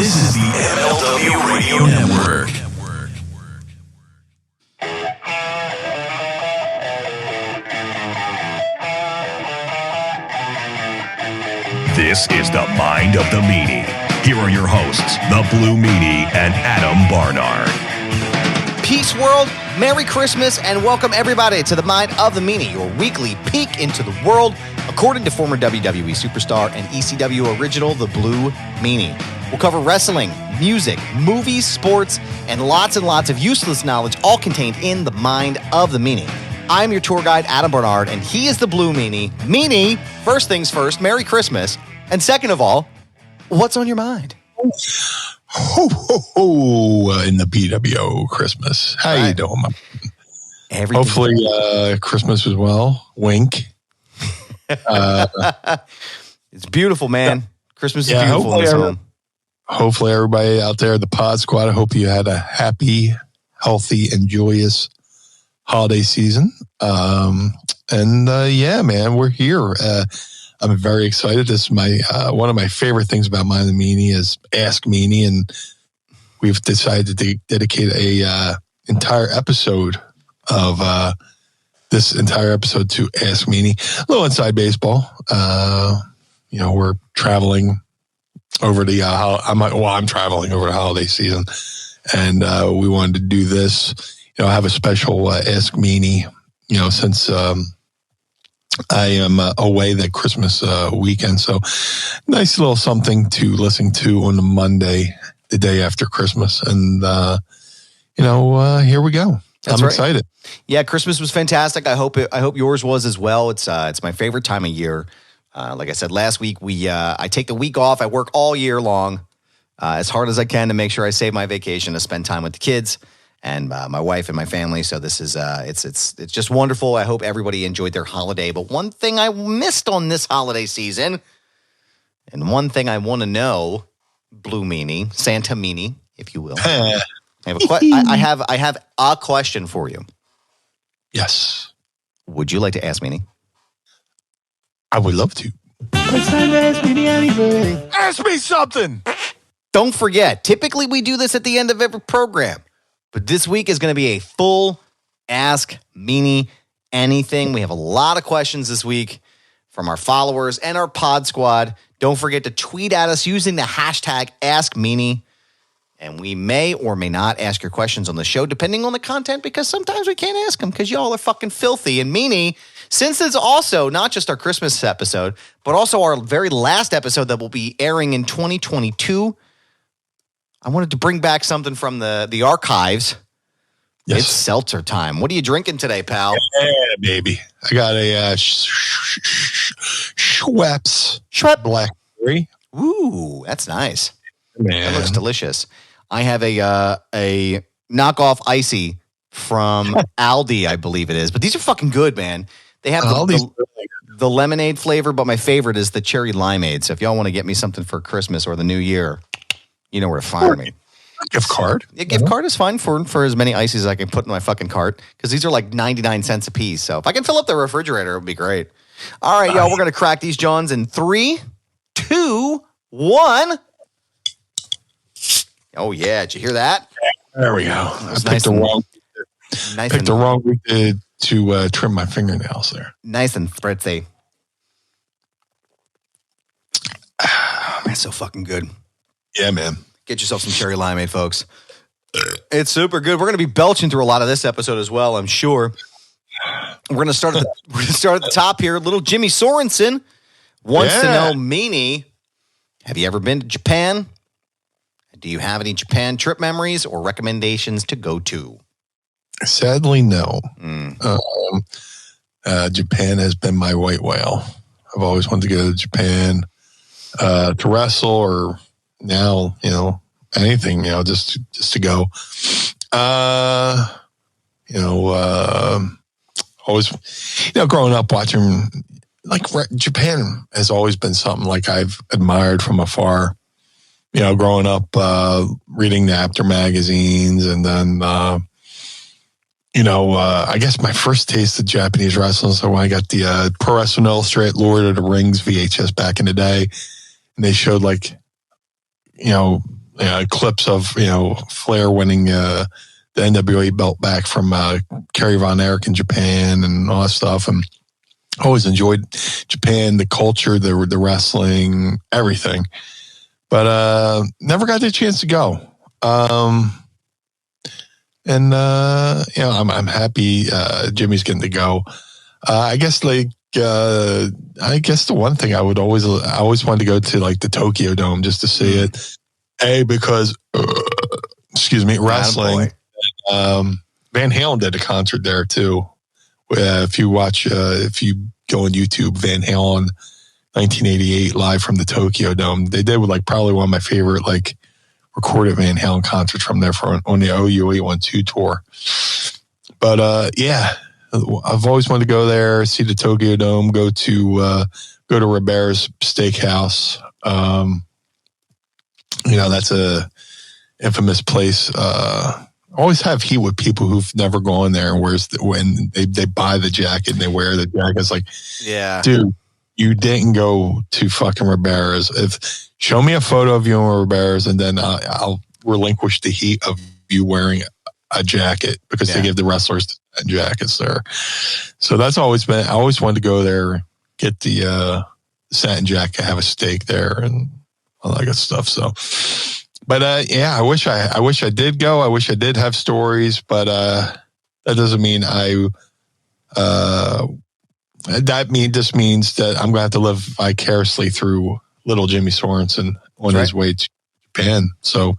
This is the MLW Radio Network. This is the Mind of the Meanie. Here are your hosts, the Blue Meanie and Adam Barnard. Peace world, Merry Christmas, and welcome everybody to the Mind of the Meanie, your weekly peek into the world, according to former WWE superstar and ECW original, the Blue Meanie. We'll cover wrestling, music, movies, sports, and lots of useless knowledge, all contained in the Mind of the Meanie. I'm your tour guide, Adam Barnard, and he is the Blue Meanie. Meanie, first things first, Merry Christmas. And second of all, what's on your mind? Ho, ho, ho, in the BWO Christmas. How you doing, my friend? Hopefully Christmas as well. Wink. It's beautiful, man. Christmas is beautiful in this home. Hopefully everybody out there, the Pod Squad, I hope you had a happy, healthy, and joyous holiday season. Yeah, man, we're here. I'm very excited. This is my one of my favorite things about Mind the Meanie is Ask Meanie, and we've decided to dedicate a entire episode of this entire episode to Ask Meanie. A little inside baseball. We're traveling over the I'm traveling over the holiday season, and we wanted to do this. Have a special Ask Meanie. Since I am away that Christmas weekend, so nice little something to listen to on the Monday, the day after Christmas, and here we go. I'm excited. Yeah, Christmas was fantastic. I hope yours was as well. It's my favorite time of year. Like I said last week, I take the week off. I work all year long, as hard as I can to make sure I save my vacation to spend time with the kids and my wife and my family. So this is it's just wonderful. I hope everybody enjoyed their holiday. But one thing I missed on this holiday season, and one thing I want to know, Blue Meanie, Santa Meanie, if you will. I have a question for you. Yes. Would you like to ask Meanie? I would love to. It's time to ask Meanie anything. Ask me something. Don't forget, typically we do this at the end of every program, but this week is going to be a full Ask Meanie Anything. We have a lot of questions this week from our followers and our pod squad. Don't forget to tweet at us using the hashtag AskMeanie, and we may or may not ask your questions on the show, depending on the content, because sometimes we can't ask them because y'all are fucking filthy. And Meanie, since it's also not just our Christmas episode, but also our very last episode that will be airing in 2022, I wanted to bring back something from the archives. Yes. It's seltzer time. What are you drinking today, pal? Yeah, baby. I got a Schweppes Blackberry. Ooh, that's nice. Man. That looks delicious. I have a knockoff icy from Aldi, I believe it is. But these are fucking good, man. They have the lemonade flavor, but my favorite is the cherry limeade. So if y'all want to get me something for Christmas or the New Year, you know where to find me. Gift card. A gift card is fine for as many ices as I can put in my fucking cart, because these are like 99 cents a piece. So if I can fill up the refrigerator, it would be great. All right, y'all, we're going to crack these Johns in 3, 2, 1. Oh, yeah. Did you hear that? There we go. I picked the wrong week to trim my fingernails there. Nice and spritzy. That's so fucking good. Yeah, man. Get yourself some cherry limeade, folks. It's super good. We're going to be belching through a lot of this episode as well, I'm sure. We're going to start at the top here. Little Jimmy Sorensen wants to know, Meanie, have you ever been to Japan? Do you have any Japan trip memories or recommendations to go to? Sadly, no. Japan has been my white whale. I've always wanted to go to Japan to wrestle, or now, anything, just to go. Always, growing up watching, like, Japan has always been something like I've admired from afar. Growing up, reading the After magazines, and then, I guess my first taste of Japanese wrestling. So when I got the Pro Wrestling Illustrated Lord of the Rings VHS back in the day, and they showed, like, clips of Flair winning the NWA belt back from Kerry Von Erich in Japan and all that stuff. And always enjoyed Japan, the culture, the wrestling, everything. But never got the chance to go. I'm happy Jimmy's getting to go. I guess the one thing I always wanted to go to, like, the Tokyo Dome just to see it. Because wrestling. Van Halen did a concert there too. If you go on YouTube, Van Halen 1988 live from the Tokyo Dome, they did probably one of my favorite recorded Van Halen concerts from there on the OU 812 tour. But I've always wanted to go there, see the Tokyo Dome, go to Ribera's Steakhouse. That's a infamous place. Always have heat with people who've never gone there, and when they buy the jacket and they wear the jacket. It's like, yeah, dude, you didn't go to fucking Ribera's. Show me a photo of you in Ribera's, and then I'll relinquish the heat of you wearing a jacket, because they give the wrestlers jackets there. So that's always been. I always wanted to go there, get the satin jacket, have a steak there, and all that good stuff. So, but I wish I did go. I wish I did have stories, but that doesn't mean just means that I'm gonna have to live vicariously through little Jimmy Sorensen on his way to Japan. So,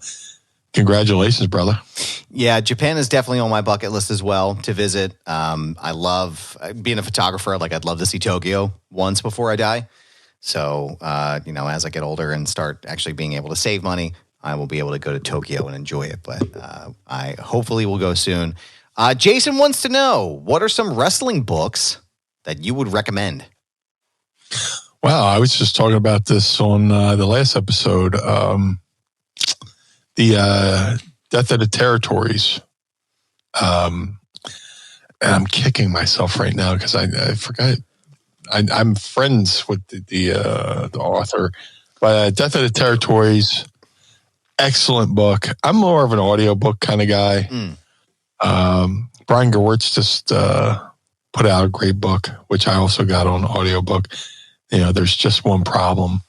congratulations, brother. Yeah, Japan is definitely on my bucket list as well to visit. I love being a photographer. I'd love to see Tokyo once before I die. So, as I get older and start actually being able to save money, I will be able to go to Tokyo and enjoy it. But I hopefully will go soon. Jason wants to know, what are some wrestling books that you would recommend? Wow, I was just talking about this on the last episode. The Death of the Territories. And I'm kicking myself right now because I forgot. I'm friends with the author, but Death of the Territories, excellent book. I'm more of an audiobook kind of guy. Brian Gewirtz just put out a great book, which I also got on audiobook. There's just one problem.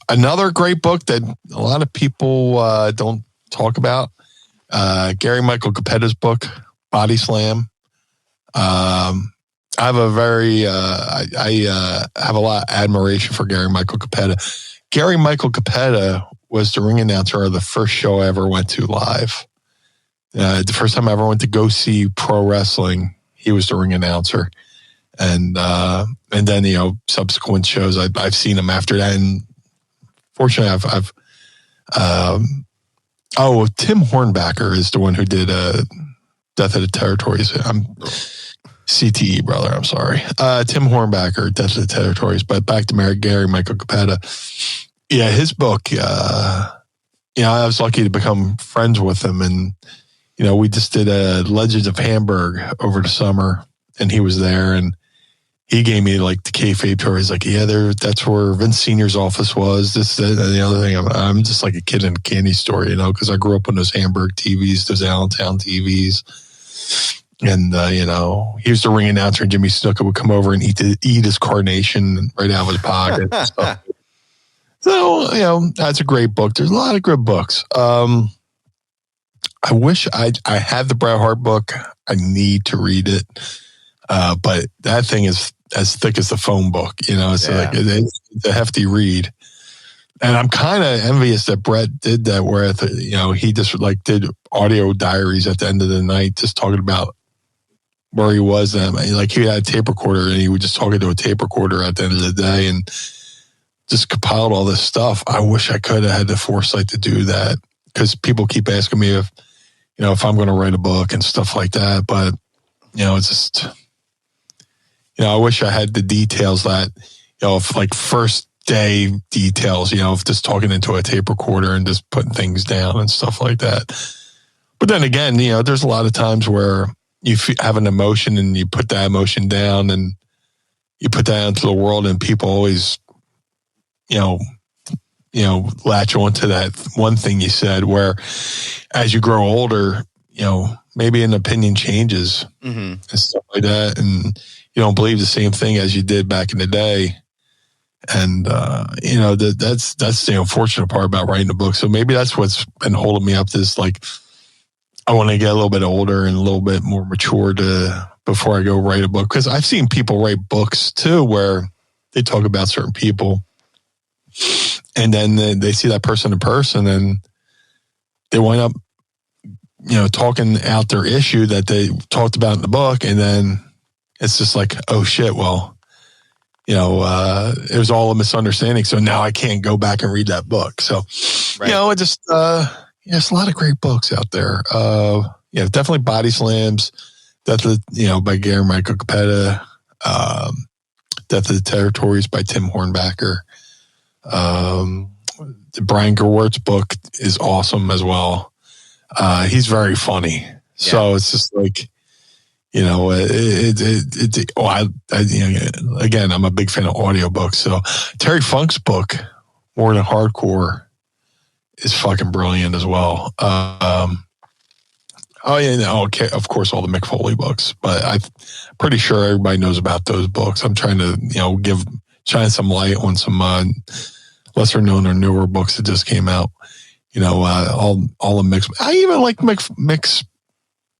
Another great book that a lot of people don't talk about, Gary Michael Capetta's book, Body Slam. I have I have a lot of admiration for Gary Michael Capetta. Gary Michael Capetta was the ring announcer of the first show I ever went to live. The first time I ever went to go see pro wrestling, he was the ring announcer. And then, subsequent shows, I've seen him after that. And fortunately, I've Tim Hornbacker is the one who did Death of the Territories. I'm CTE, brother. I'm sorry. Tim Hornbacker, Death of the Territories. But back to Gary Michael Capetta. Yeah, his book, I was lucky to become friends with him. And, we just did a Legends of Hamburg over the summer, and he was there. And he gave me the kayfabe tour. He's like, yeah, that's where Vince Senior's office was. This, that, and the other thing. I'm just like a kid in a candy store, because I grew up on those Hamburg TVs, those Allentown TVs. And, he was the ring announcer, and Jimmy Snuka would come over and eat his carnation right out of his pocket. And stuff. So, that's a great book. There's a lot of good books. I wish I had the Bret Hart book. I need to read it. But that thing is as thick as the phone book, it's it's a hefty read. And I'm kind of envious that Bret did that, where, he just did audio diaries at the end of the night, just talking about where he was. He had a tape recorder, and he would just talk into a tape recorder at the end of the day and just compiled all this stuff. I wish I could have had the foresight to do that, because people keep asking me if I'm going to write a book and stuff like that. But, it's just, I wish I had the details that, first day details, of just talking into a tape recorder and just putting things down and stuff like that. But then again, there's a lot of times where you have an emotion and you put that emotion down and you put that into the world, and people always, latch on to that one thing you said, where as you grow older, maybe an opinion changes and stuff like that, and you don't believe the same thing as you did back in the day. And that's the unfortunate part about writing a book. So maybe that's what's been holding me up. This I want to get a little bit older and a little bit more mature before I go write a book. Because I've seen people write books too, where they talk about certain people, and then they see that person in person, and they wind up, talking out their issue that they talked about in the book, and then it's just like, oh shit, well, it was all a misunderstanding. So now I can't go back and read that book. So, it just, there's a lot of great books out there. Definitely Body Slams, Death of, by Gary Michael Capetta, Death of the Territories by Tim Hornbacher. The Brian Gerwert's book is awesome as well. He's very funny. Yeah. So it's just like, again, I'm a big fan of audiobooks. So Terry Funk's book, More Than Hardcore, is fucking brilliant as well. Okay, of course, all the Mick Foley books, but I'm pretty sure everybody knows about those books. I'm trying to, shine some light on some lesser known or newer books that just came out. All the Mick's. I even like Mick's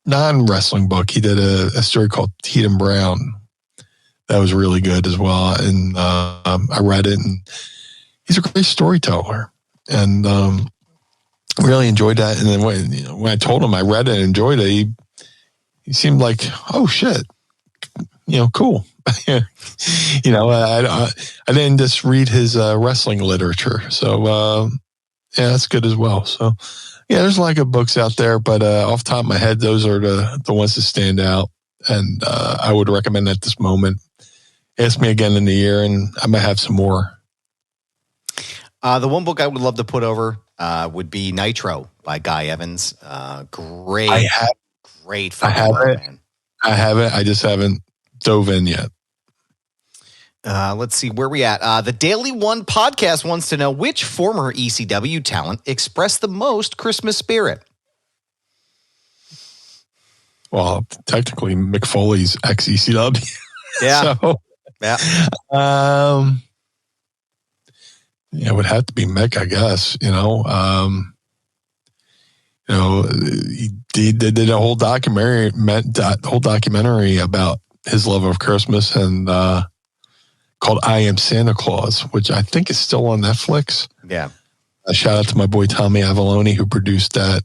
non-wrestling book. He did a story called Heat and Brown that was really good as well, and I read it, and he's a great storyteller, and really enjoyed that. And then when I told him I read it and enjoyed it, he seemed like, oh shit, cool. I didn't just read his wrestling literature, so that's good as well. So there's a lot of good books out there, but off the top of my head, those are the ones that stand out, and I would recommend at this moment. Ask me again in the year, and I might have some more. The one book I would love to put over would be Nitro by Guy Evans. Great. Great. I have it. Man. I have it. I just haven't dove in yet. Let's see where we at. The Daily One podcast wants to know which former ECW talent expressed the most Christmas spirit. Well, technically, Mick Foley's ex-ECW. Yeah. So, it would have to be Mick, I guess. He did a whole documentary about his love of Christmas, and called I Am Santa Claus, which I think is still on Netflix. Yeah. A shout out to my boy Tommy Avalone, who produced that,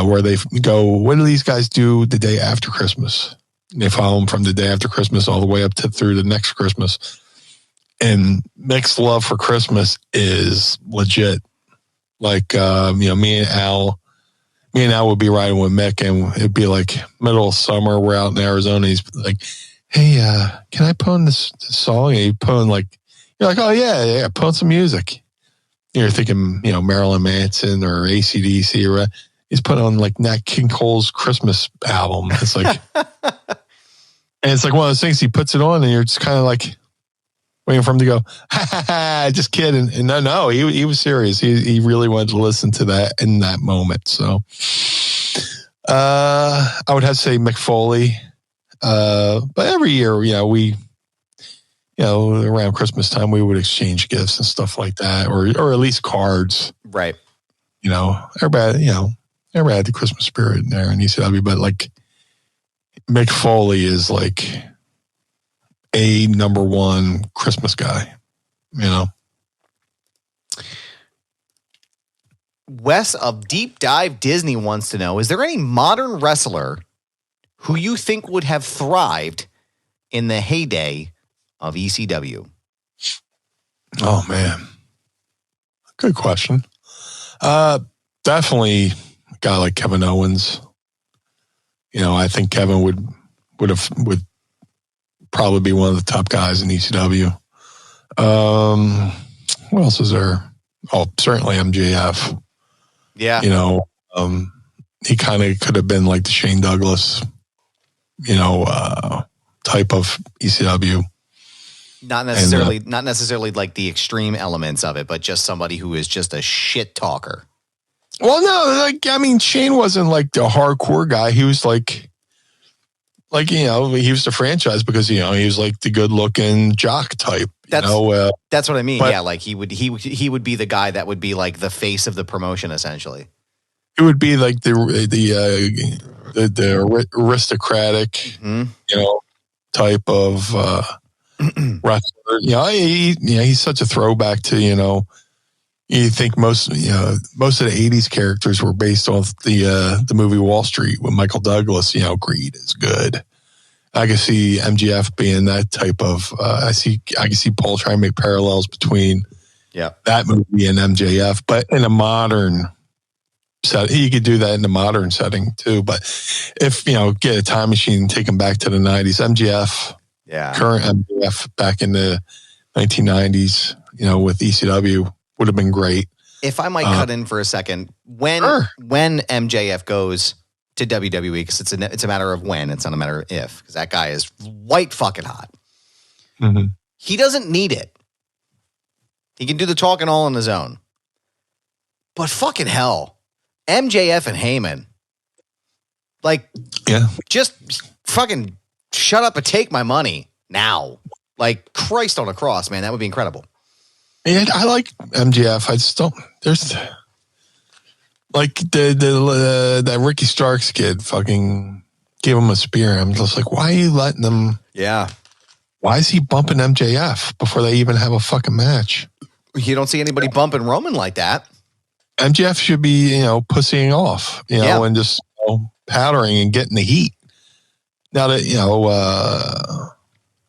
where they go, what do these guys do the day after Christmas? And they follow them from the day after Christmas all the way up to through the next Christmas. And Mick's love for Christmas is legit. Like, me and Al would be riding with Mick, and it'd be like middle of summer. We're out in Arizona. He's like, hey, can I put on this song? And you put on you're like, oh yeah, put on some music. You're thinking, Marilyn Manson or AC/DC, or he's putting on Nat King Cole's Christmas album. It's like, and it's like one of those things, he puts it on and you're just kind of like waiting for him to go, ha ha ha, just kidding. And no, he was serious. He really wanted to listen to that in that moment. So, I would have to say Mick Foley. But every year, we, around Christmas time, we would exchange gifts and stuff like that, or at least cards. Right. Everybody had the Christmas spirit in there in ECW, but Mick Foley is a number one Christmas guy, Wes of Deep Dive Disney wants to know, is there any modern wrestler who you think would have thrived in the heyday of ECW? Oh, man. Good question. Definitely a guy like Kevin Owens. I think Kevin would probably be one of the top guys in ECW. What else is there? Oh, certainly MJF. Yeah. He kind of could have been like the Shane Douglas, type of ECW. Not necessarily like the extreme elements of it, but just somebody who is just a shit talker. Well, no, Shane wasn't like the hardcore guy. He was like he was the franchise because he was like the good looking jock type. That's what I mean. But, yeah, like he would be the guy that would be like the face of the promotion essentially. It would be like the aristocratic, type of wrestler. He's such a throwback to You think most of the '80s characters were based off the movie Wall Street with Michael Douglas. Greed is good. I can see MGF being that type of. I can see Paul trying to make parallels between that movie and MJF, but in a modern setting, you could do that in a modern setting too. But if get a time machine, take him back to the '90s, MJF, current MJF back in the 1990s, with ECW. Would have been great. If I might cut in for a second, when MJF goes to WWE, because it's a matter of when, it's not a matter of if, because that guy is white fucking hot. Mm-hmm. He doesn't need it. He can do the talking all on his own. But fucking hell, MJF and Heyman, just fucking shut up and take my money now. Like Christ on a cross, man, that would be incredible. And I like MJF. I just don't. There's like that Ricky Starks kid fucking gave him a spear. I'm just like, why are you letting them? Yeah. Why is he bumping MJF before they even have a fucking match? You don't see anybody bumping Roman like that. MJF should be, pussying off, and just powdering and getting the heat. Now that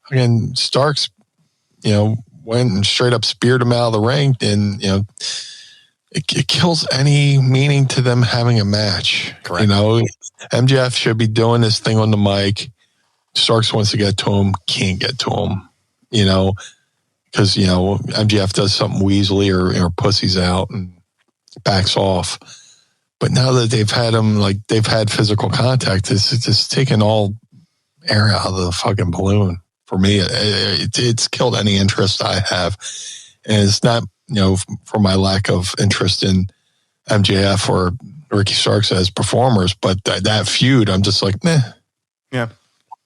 again, Starks, went and straight up speared him out of the ring, and it kills any meaning to them having a match. Correct. MJF should be doing this thing on the mic. Starks wants to get to him, can't get to him. Because MJF does something weaselly or pussies out and backs off. But now that they've had him, like they've had physical contact, it's just taken all air out of the fucking balloon. For me, it's killed any interest I have. And it's not, for my lack of interest in MJF or Ricky Starks as performers, but that feud, I'm just like, meh. Yeah.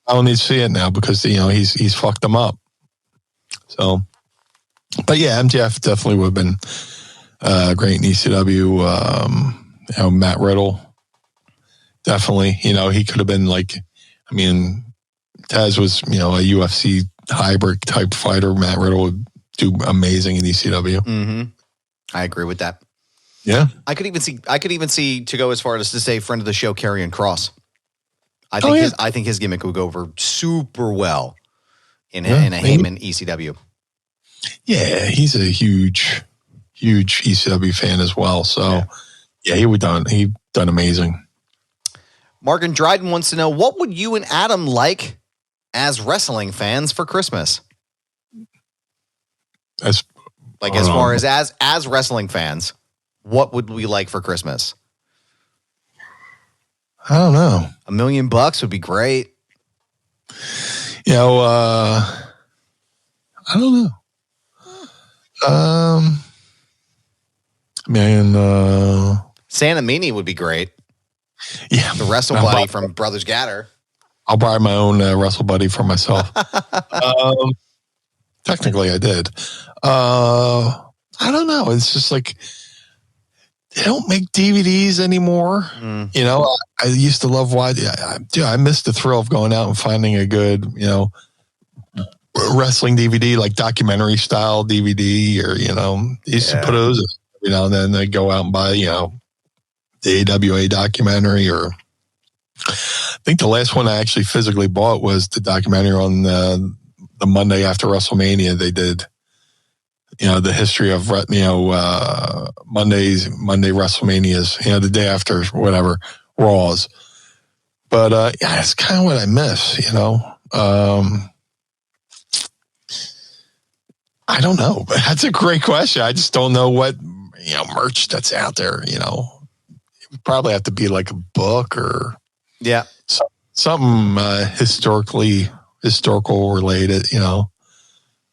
I don't need to see it now because, he's fucked them up. So, but yeah, MJF definitely would have been great in ECW. Matt Riddle, definitely, he could have been Taz was, a UFC hybrid type fighter. Matt Riddle would do amazing in ECW. Mm-hmm. I agree with that. Yeah. I could even see to go as far as to say friend of the show, Karrion Kross. I think his gimmick would go over super well in a Heyman ECW. Yeah, he's a huge ECW fan as well. So yeah he done amazing. Morgan Dryden wants to know, what would you and Adam like as wrestling fans for Christmas? As far as wrestling fans, what would we like for Christmas? I don't know. $1 million would be great. I don't know. Santa Meanie would be great. Yeah. The wrestle buddy from Brothers Gatter. I'll buy my own wrestle buddy for myself. Technically, I did. I don't know. It's just like they don't make DVDs anymore. I used to love I missed the thrill of going out and finding a good, wrestling DVD, like documentary style DVD, or used to put those every now and then. They go out and buy, the AWA documentary, or I think the last one I actually physically bought was the documentary on the Monday after WrestleMania. They did, the history of, Monday WrestleManias, the day after whatever, Raws. But it's kind of what I miss, I don't know, but that's a great question. I just don't know what, merch that's out there, It would probably have to be like a book or something historical related,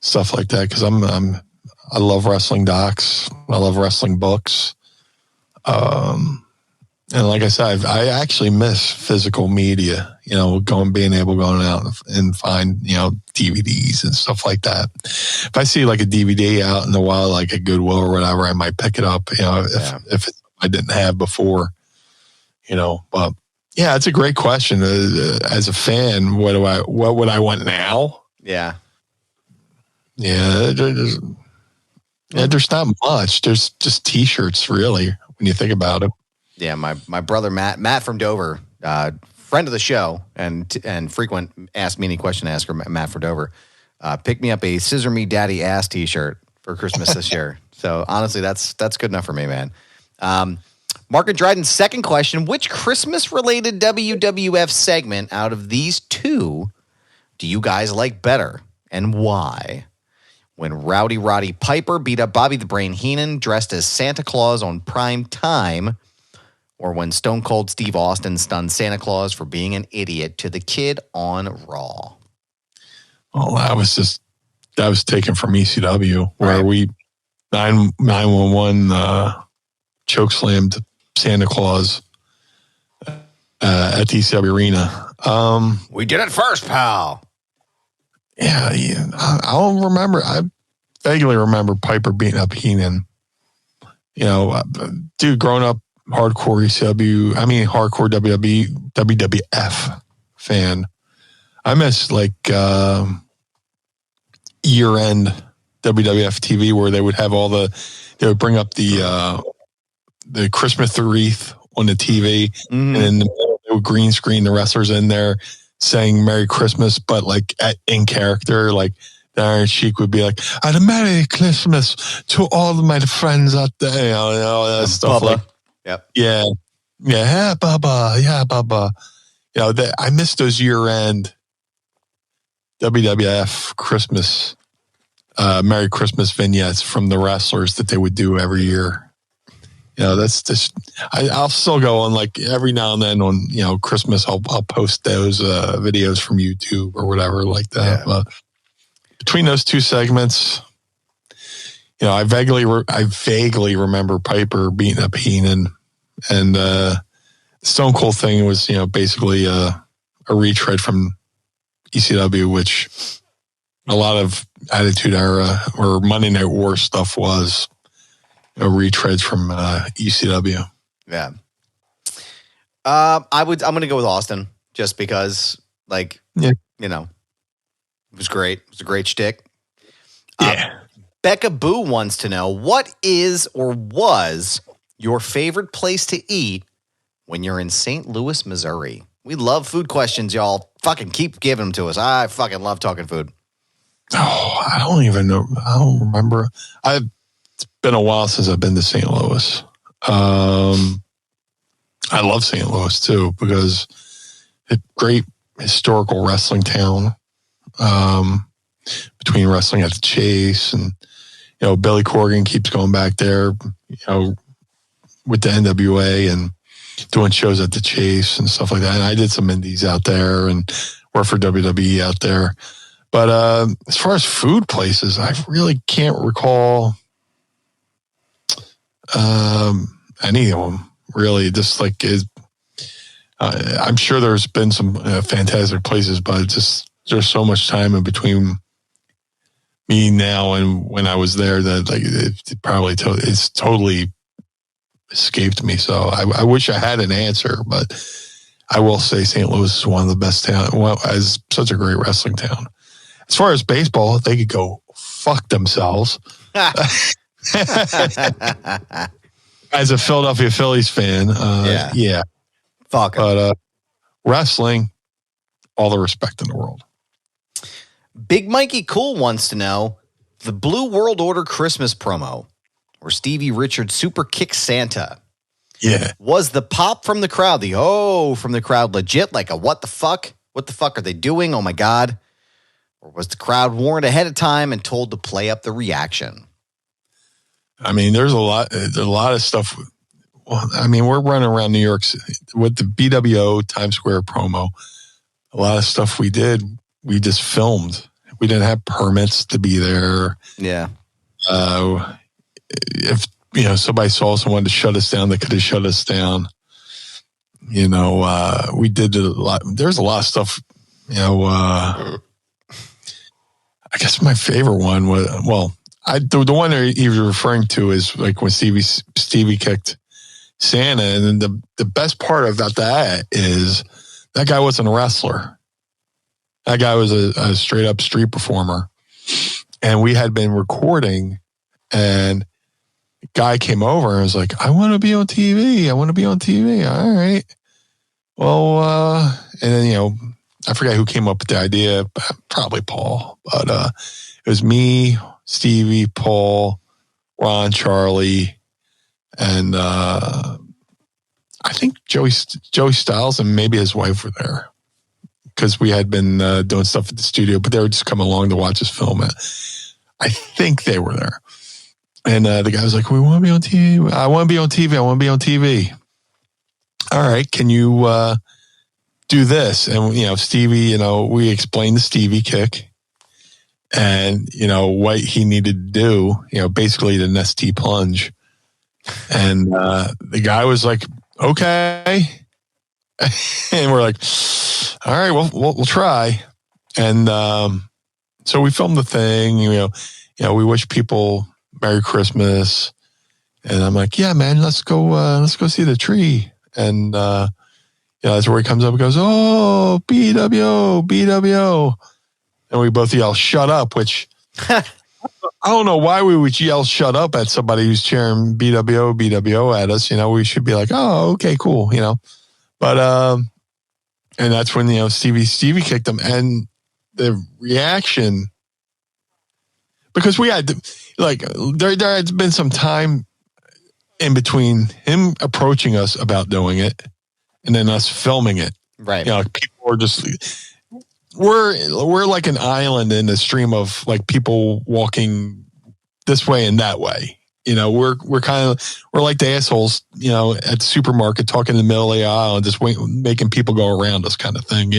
stuff like that, because I love wrestling docs. I love wrestling books. And like I said, I actually miss physical media, being able to go out and find, DVDs and stuff like that. If I see like a DVD out in the wild, like at Goodwill or whatever, I might pick it up, if I didn't have before, but yeah, it's a great question. As a fan, what would I want now? Yeah. Yeah. There's not much. There's just t-shirts, really, when you think about it. Yeah, my brother Matt from Dover, friend of the show and frequent Ask Meanie question asker, Matt from Dover, picked me up a Scissor Me Daddy Ass t-shirt for Christmas this year. So honestly, that's good enough for me, man. Mark and Dryden's second question: which Christmas-related WWF segment out of these two do you guys like better, and why? When Rowdy Roddy Piper beat up Bobby the Brain Heenan dressed as Santa Claus on prime time, or when Stone Cold Steve Austin stunned Santa Claus for being an idiot to the kid on Raw? Well, that was taken from ECW, where we 911 chokeslammed Santa Claus at the ECW arena. We did it first, pal. Yeah, I don't remember. I vaguely remember Piper beating up Heenan. Dude, growing up hardcore hardcore WWF fan. I miss like year-end WWF TV where they would have they would bring up the Christmas wreath on the TV, and then they would green screen the wrestlers in there saying Merry Christmas, but like in character, like the Iron Sheik would be like, "And a Merry Christmas to all of my friends out there," all that stuff. Bubba. Like, yep, yeah, Bubba. I miss those year-end WWF Christmas, Merry Christmas vignettes from the wrestlers that they would do every year. That's just, I'll still go on like every now and then on, Christmas, I'll post those videos from YouTube or whatever like that. Yeah. But between those two segments, I vaguely remember Piper beating up Heenan, and Stone Cold thing was, basically a retread from ECW, which a lot of Attitude Era or Monday Night War stuff was retreads from ECW. Yeah. I'm going to go with Austin just because, it was great. It was a great shtick. Yeah. Becca Boo wants to know, what is or was your favorite place to eat when you're in St. Louis, Missouri? We love food questions, y'all. Fucking keep giving them to us. I fucking love talking food. Oh, I don't even know. I don't remember. It's been a while since I've been to St. Louis. I love St. Louis too because it's a great historical wrestling town. Between wrestling at the Chase and Billy Corgan keeps going back there, with the NWA and doing shows at the Chase and stuff like that. And I did some indies out there and worked for WWE out there. But as far as food places, I really can't recall any of them, really. Just like I'm sure there's been some fantastic places, but there's so much time in between me now and when I was there that it probably it's totally escaped me. So I wish I had an answer, but I will say St. Louis is one of the best towns. Well, as such a great wrestling town. As far as baseball, they could go fuck themselves. As a Philadelphia Phillies fan, yeah. Fuck 'em. But wrestling, all the respect in the world. Big Mikey Cool wants to know the Blue World Order Christmas promo where Stevie Richards super kicks Santa. Yeah. Was the pop from the crowd, from the crowd legit? Like a what the fuck? What the fuck are they doing? Oh my God. Or was the crowd warned ahead of time and told to play up the reaction? I mean, there's a lot of stuff. Well, I mean, we're running around New York with the BWO Times Square promo. A lot of stuff we did, we just filmed We didn't have permits to be there. Yeah. If somebody saw someone to shut us down, they could have shut us down. We did a lot. There's a lot of stuff. I guess my favorite one was the one that he was referring to is like when Stevie kicked Santa, and then the best part about that is that guy wasn't a wrestler. That guy was a straight up street performer, and we had been recording, and the guy came over and was like, "I want to be on TV. I want to be on TV." All right. Well, and then I forget who came up with the idea. Probably Paul, but it was me, Stevie, Paul, Ron, Charlie, and I think Joey Styles and maybe his wife were there because we had been doing stuff at the studio, but they were just coming along to watch us film it. I think they were there. And the guy was like, "We want to be on TV. I want to be on TV. I want to be on TV." All right, can you do this? And, Stevie, we explained the Stevie kick and, what he needed to do, basically the Nestea plunge. And the guy was like, "Okay." And we're like, "All right, we'll try." And so we filmed the thing, we wish people Merry Christmas. And I'm like, "Yeah, man, let's go see the tree." And, that's where he comes up and goes, "Oh, BWO, BWO." And we both yell, "Shut up," which I don't know why we would yell "shut up" at somebody who's cheering BWO, BWO at us. We should be like, "Oh, okay, cool," But, and that's when, Stevie kicked him. And the reaction, because we had, there had been some time in between him approaching us about doing it and then us filming it. Right. People were just, we're like an island in a stream of like people walking this way and that way. We're like the assholes, at the supermarket talking in the middle of the aisle and just making people go around us kind of thing,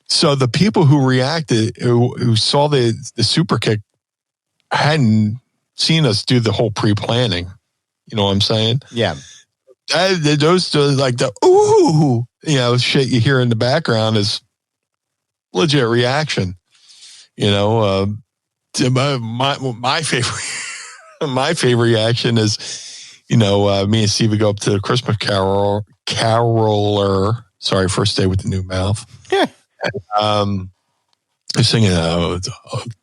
So the people who reacted, who saw the super kick hadn't seen us do the whole pre-planning. You know what I'm saying? Yeah. Those like the ooh, shit you hear in the background is legit reaction. My favorite, my favorite reaction is, me and Stevie go up to the Christmas caroler. Sorry, first day with the new mouth. Yeah. They're singing a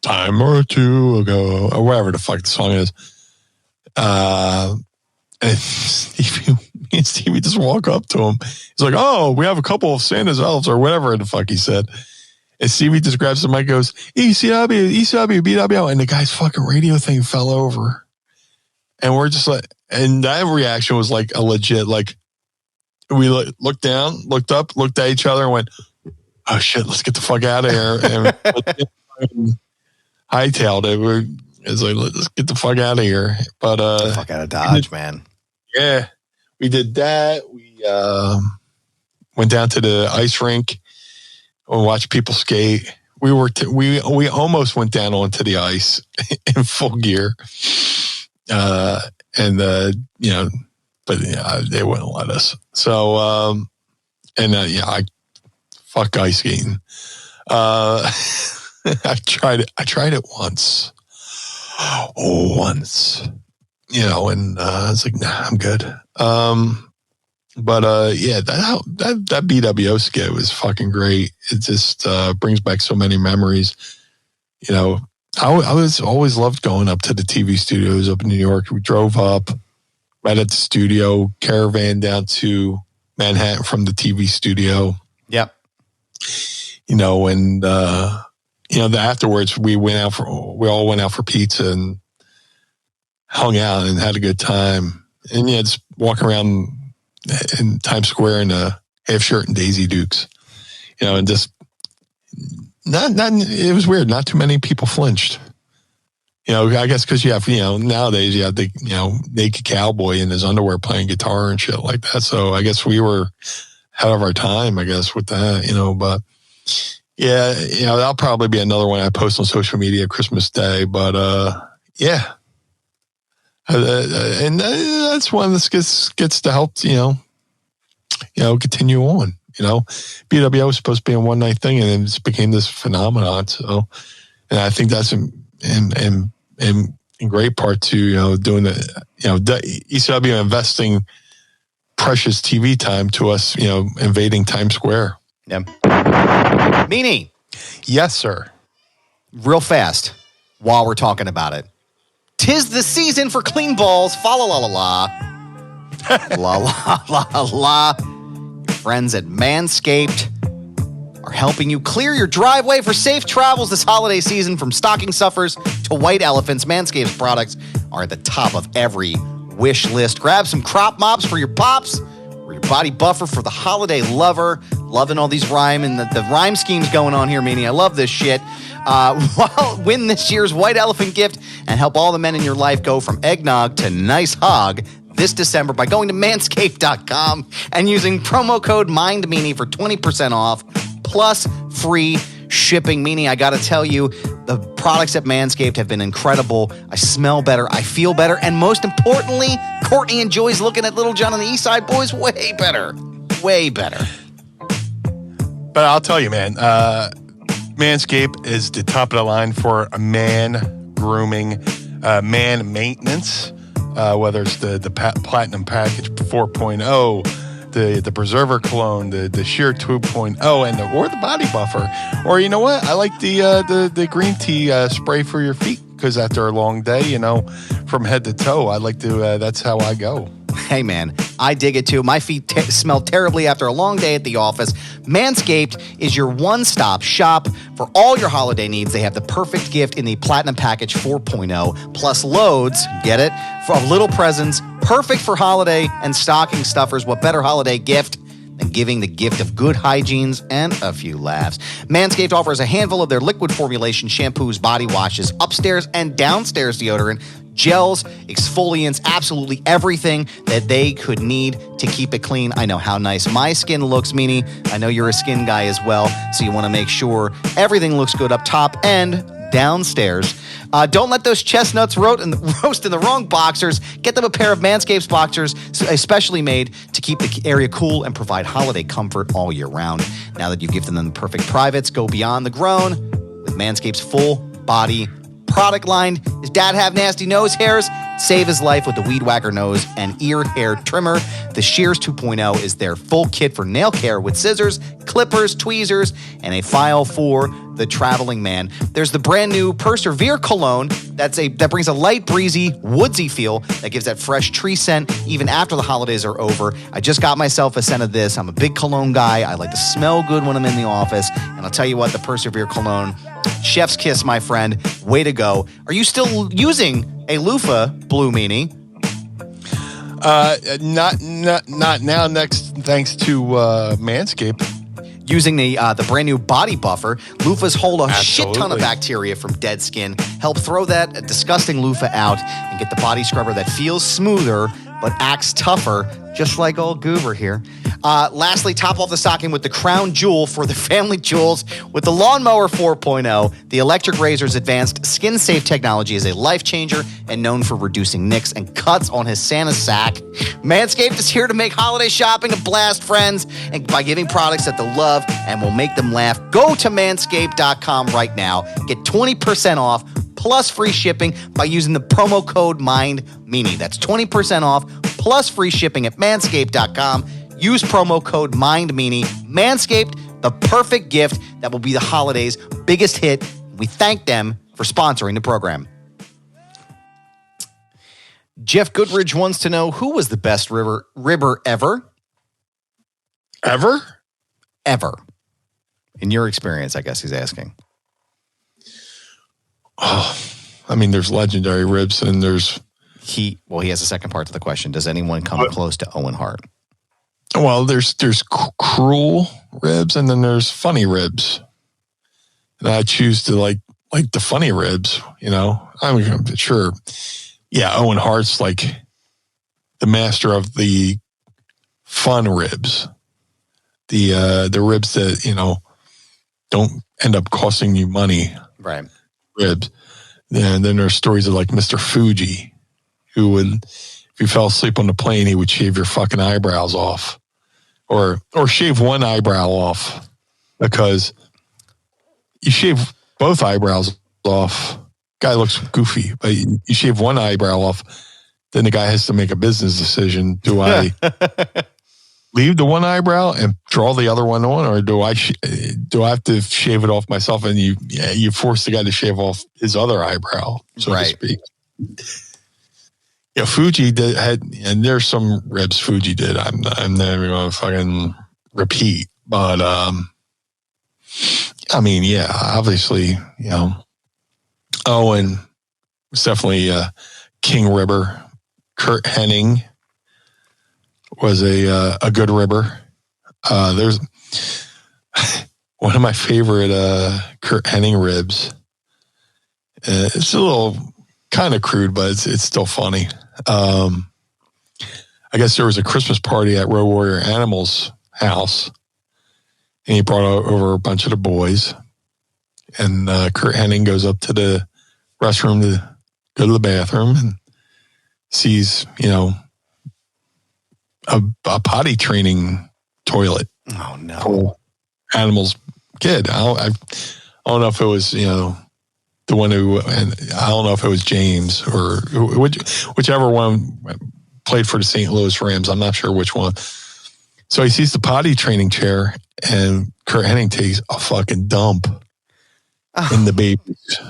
time or two ago, or whatever the fuck the song is. And me and Stevie just walk up to him. He's like, "Oh, we have a couple of Santa's elves," or whatever the fuck he said. And Stevie just grabs the mic and goes, "ECW, ECW, BWO." And the guy's fucking radio thing fell over. And we're just like, and that reaction was like a legit, like, we looked down, looked up, looked at each other and went, "Oh shit, let's get the fuck out of here." And hightailed it. It's like, let's get the fuck out of here. But Get the fuck out of Dodge, man. Yeah, we did that. We went down to the ice rink and watched people skate. We almost went down onto the ice in full gear, but they wouldn't let us. So I fuck ice skating. I tried it once. And I was like, "Nah, I'm good." But that BWO skit was fucking great. It just brings back so many memories. I always loved going up to the TV studios up in New York. We drove up right at the studio, caravan down to Manhattan from the TV studio. Yep. Afterwards we all went out for pizza and hung out and had a good time. And just walking around in Times Square in a half shirt and Daisy Dukes, and just it was weird. Not too many people flinched. I guess because you have, nowadays you have the, naked cowboy in his underwear playing guitar and shit like that. So I guess we were ahead of our time, I guess, with that, but Yeah, that'll probably be another one I post on social media Christmas Day. But yeah, and that's one that gets to help continue on. BWO was supposed to be a one night thing, and it just became this phenomenon. So, and I think that's in great part to doing the ECW investing precious TV time to us, invading Times Square. Yeah. Meanie. Yes, sir. Real fast, while we're talking about it. 'Tis the season for clean balls. Fa la la la la. La la la la. Friends at Manscaped are helping you clear your driveway for safe travels this holiday season. From stocking stuffers to white elephants, Manscaped's products are at the top of every wish list. Grab some crop mops for your pops or your body buffer for the holiday lover. Loving all these rhyme and the rhyme schemes going on here, Meanie. I love this shit. Win this year's white elephant gift and help all the men in your life go from eggnog to nice hog this December by going to manscaped.com and using promo code MindMeanie for 20% off plus free shipping. Meanie, I got to tell you, the products at Manscaped have been incredible. I smell better, I feel better, and most importantly, Courtney enjoys looking at Little John and the East Side Boys way better. Way better. But I'll tell you, man, Manscaped is the top of the line for man grooming, man maintenance. Whether it's the Platinum Package 4.0, the Preserver Cologne, the Sheer 2.0, or the Body Buffer. Or you know what? I like the green tea spray for your feet, because after a long day, from head to toe, I like to. That's how I go. Hey, man, I dig it too. My feet smell terribly after a long day at the office. Manscaped is your one-stop shop for all your holiday needs. They have the perfect gift in the Platinum Package 4.0, plus loads, get it, for little presents, perfect for holiday and stocking stuffers. What better holiday gift than giving the gift of good hygienes and a few laughs? Manscaped offers a handful of their liquid formulation shampoos, body washes, upstairs and downstairs deodorant, gels, exfoliants, absolutely everything that they could need to keep it clean. I know how nice my skin looks, Meanie. I know you're a skin guy as well, so you want to make sure everything looks good up top and downstairs. Don't let those chestnuts roast in the wrong boxers. Get them a pair of Manscaped boxers, especially made to keep the area cool and provide holiday comfort all year round. Now that you've given them the perfect privates, go beyond the grown with Manscaped's full body product line. His dad have nasty nose hairs? Save his life with the Weed Whacker nose and ear hair trimmer. The Shears 2.0 is their full kit for nail care with scissors, clippers, tweezers, and a file for the traveling man. There's the brand new Persevere cologne that brings a light, breezy, woodsy feel that gives that fresh tree scent even after the holidays are over. I just got myself a scent of this. I'm a big cologne guy. I like to smell good when I'm in the office. And I'll tell you what, the Persevere cologne, chef's kiss, my friend. Way to go. Are you still using a loofah, Blue Meanie? Not now. Next, thanks to Manscaped. Using the brand new body buffer, loofahs hold a shit ton of bacteria from dead skin. Help throw that disgusting loofah out and get the body scrubber that feels smoother but acts tougher, just like old Goober here. Lastly, top off the stocking with the crown jewel for the family jewels with the Lawnmower 4.0. The electric razor's advanced skin-safe technology is a life changer and known for reducing nicks and cuts on his Santa sack. Manscaped is here to make holiday shopping a blast, friends, and by giving products that they'll love and will make them laugh. Go to manscaped.com right now. Get 20% off plus free shipping by using the promo code MindMeanie. That's 20% off plus free shipping at manscaped.com. Use promo code MindMeanie. Manscaped, the perfect gift that will be the holidays' biggest hit. We thank them for sponsoring the program. Jeff Goodridge wants to know, who was the best ribber ever? Ever? Ever. In your experience, I guess he's asking. Oh, I mean, there's legendary ribs, and there's... He has a second part to the question. Does anyone come close to Owen Hart? Well, there's cruel ribs, and then there's funny ribs. And I choose to like the funny ribs, I'm sure. Yeah, Owen Hart's like the master of the fun ribs. The ribs that, don't end up costing you money. Right. Ribs. And then there's stories of like Mr. Fuji, who would, if you fell asleep on the plane, he would shave your fucking eyebrows off, or shave one eyebrow off, because you shave both eyebrows off, guy looks goofy, but you shave one eyebrow off, then the guy has to make a business decision. Do I leave the one eyebrow and draw the other one on, or do I have to shave it off myself? And you force the guy to shave off his other eyebrow, so to speak. Yeah, Fuji had, and there's some ribs Fuji did. I'm never going to fucking repeat, but I mean, yeah, obviously, you know, Owen was definitely a king ribber. Kurt Hennig was a good ribber. There's one of my favorite Kurt Hennig ribs. It's a little kind of crude, but it's still funny. I guess there was a Christmas party at Road Warrior Animal's house, and he brought over a bunch of the boys. And Kurt Hennig goes up to the restroom to go to the bathroom and sees, you know, a potty training toilet. Oh no! For Animal's kid. I don't know if it was, you know, the one who, and I don't know if it was James or whichever one played for the St. Louis Rams. I'm not sure which one. So he sees the potty training chair, and Kurt Hennig takes a fucking dump in the baby's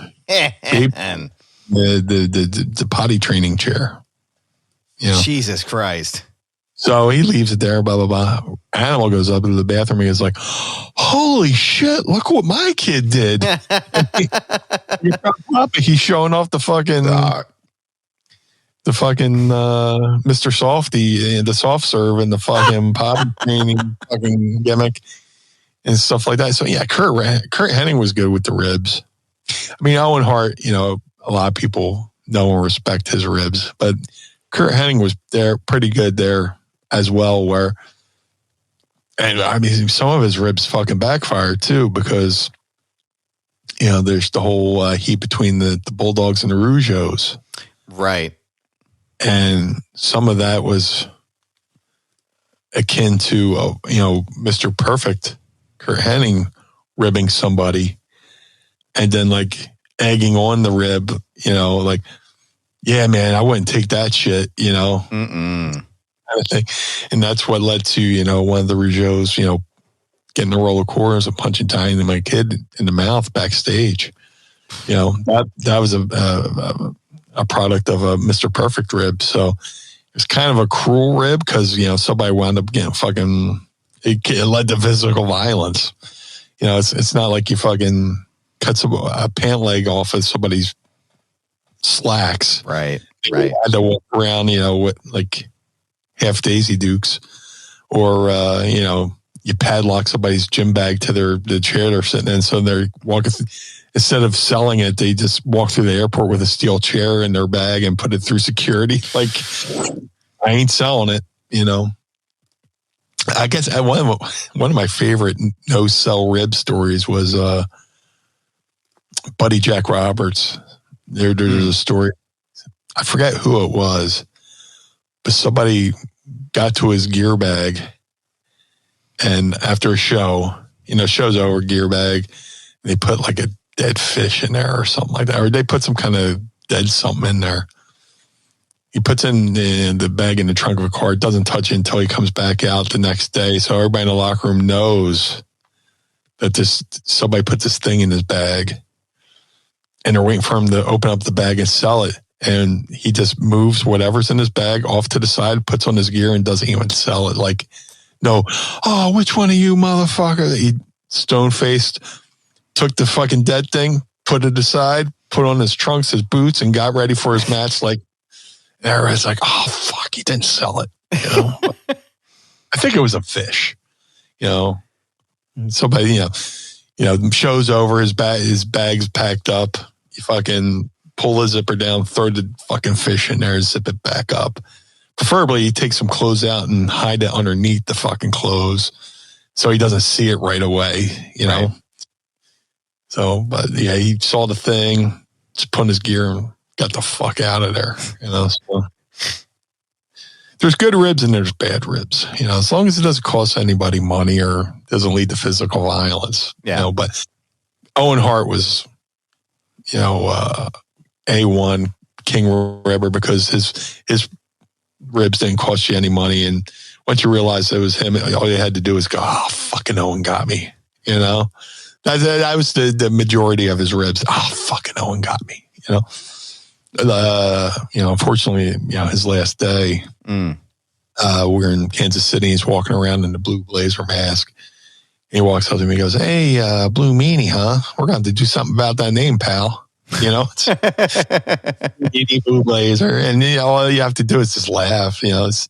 the potty training chair. You know? Jesus Christ. So he leaves it there, blah, blah, blah. Animal goes up into the bathroom and he's like, holy shit, look what my kid did. He's showing off the fucking Mr. Softy, the soft serve, and the fucking potty training fucking gimmick and stuff like that. So yeah, Kurt Hennig was good with the ribs. I mean, Owen Hart, you know, a lot of people know and respect his ribs, but Kurt Hennig was there pretty good there as well, and I mean, some of his ribs fucking backfired too, because, you know, there's the whole heat between the Bulldogs and the Rougeaus. Right. And some of that was akin to, you know, Mr. Perfect, Kurt Hennig, ribbing somebody and then like egging on the rib, you know, like, yeah, man, I wouldn't take that shit, you know. Kind of thing. And that's what led to, you know, one of the Rougeaus, you know, getting the roll of quarters and punching Tiny my kid in the mouth backstage. You know, that was a product of a Mr. Perfect rib. So it's kind of a cruel rib because, you know, somebody wound up getting fucking, it led to physical violence. You know, it's not like you fucking cut a pant leg off of somebody's slacks. Right. You had to walk around, you know, with like half Daisy Dukes, or you know, you padlock somebody's gym bag to the chair they're sitting in, so they're walking. Instead of selling it, they just walk through the airport with a steel chair in their bag and put it through security. Like, I ain't selling it, you know. I guess one of my favorite no sell rib stories was Buddy Jack Roberts. There's a story. I forget who it was, but somebody got to his gear bag, and after a show, you know, show's over, gear bag, they put like a dead fish in there or something like that, or they put some kind of dead something in there. He puts in the bag in the trunk of a car, doesn't touch it until he comes back out the next day. So everybody in the locker room knows that somebody put this thing in his bag, and they're waiting for him to open up the bag and sell it. And he just moves whatever's in his bag off to the side, puts on his gear, and doesn't even sell it. Like, no, oh, which one of you motherfucker? He stone-faced, took the fucking dead thing, put it aside, put on his trunks, his boots, and got ready for his match. Like, everybody's like, oh, fuck, he didn't sell it. You know? I think it was a fish, you know. Somebody, you know, show's over, his bag's packed up. You fucking pull the zipper down, throw the fucking fish in there, zip it back up. Preferably, you take some clothes out and hide it underneath the fucking clothes so he doesn't see it right away, you know. Right. So, but yeah, he saw the thing, just put in his gear and got the fuck out of there. So there's good ribs and there's bad ribs. As long as it doesn't cost anybody money or doesn't lead to physical violence. Yeah. But Owen Hart was, A1 king ribber because his ribs didn't cost you any money, and once you realize it was him, all you had to do was go, "Oh, fucking Owen got me," That was the majority of his ribs. "Oh, fucking Owen got me," Unfortunately, his last day, we're in Kansas City. He's walking around in the blue blazer mask. He walks up to me and goes, "Hey, Blue Meanie, huh? We're going to do something about that name, pal." It's Meanie Blue Blazer, and all you have to do is just laugh. He was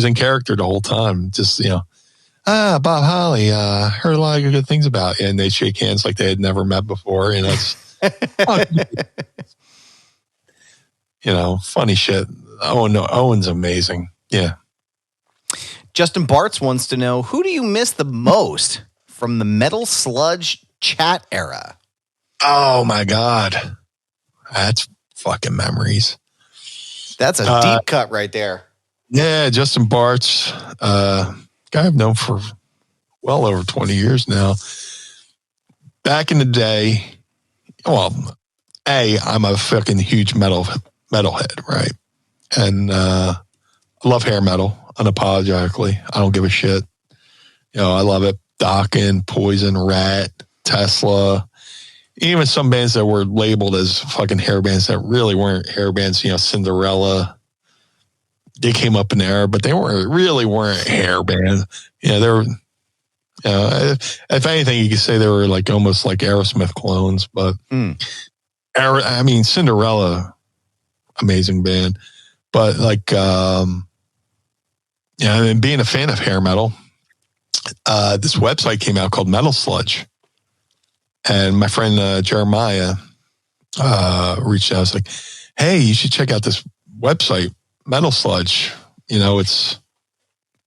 in character the whole time. Just Bob Holly, heard a lot of good things about you, and they shake hands like they had never met before. It's funny shit. Oh no, Owen's amazing. Yeah. Justin Bartz wants to know, who do you miss the most from the Metal Sludge chat era? Oh my God. That's fucking memories. That's a deep cut right there. Yeah, Justin Bartz, guy I've known for well over 20 years now. Back in the day, I'm a fucking huge metalhead, right? And I love hair metal, unapologetically. I don't give a shit. I love it. Dokken, Poison, Rat, Tesla. Even some bands that were labeled as fucking hair bands that really weren't hair bands, Cinderella. They came up in the era, but they weren't hair bands. They were, if anything, you could say they were like almost like Aerosmith clones. But Cinderella, amazing band. But like, being a fan of hair metal, this website came out called Metal Sludge. And my friend Jeremiah reached out. I was like, "Hey, you should check out this website, Metal Sludge. It's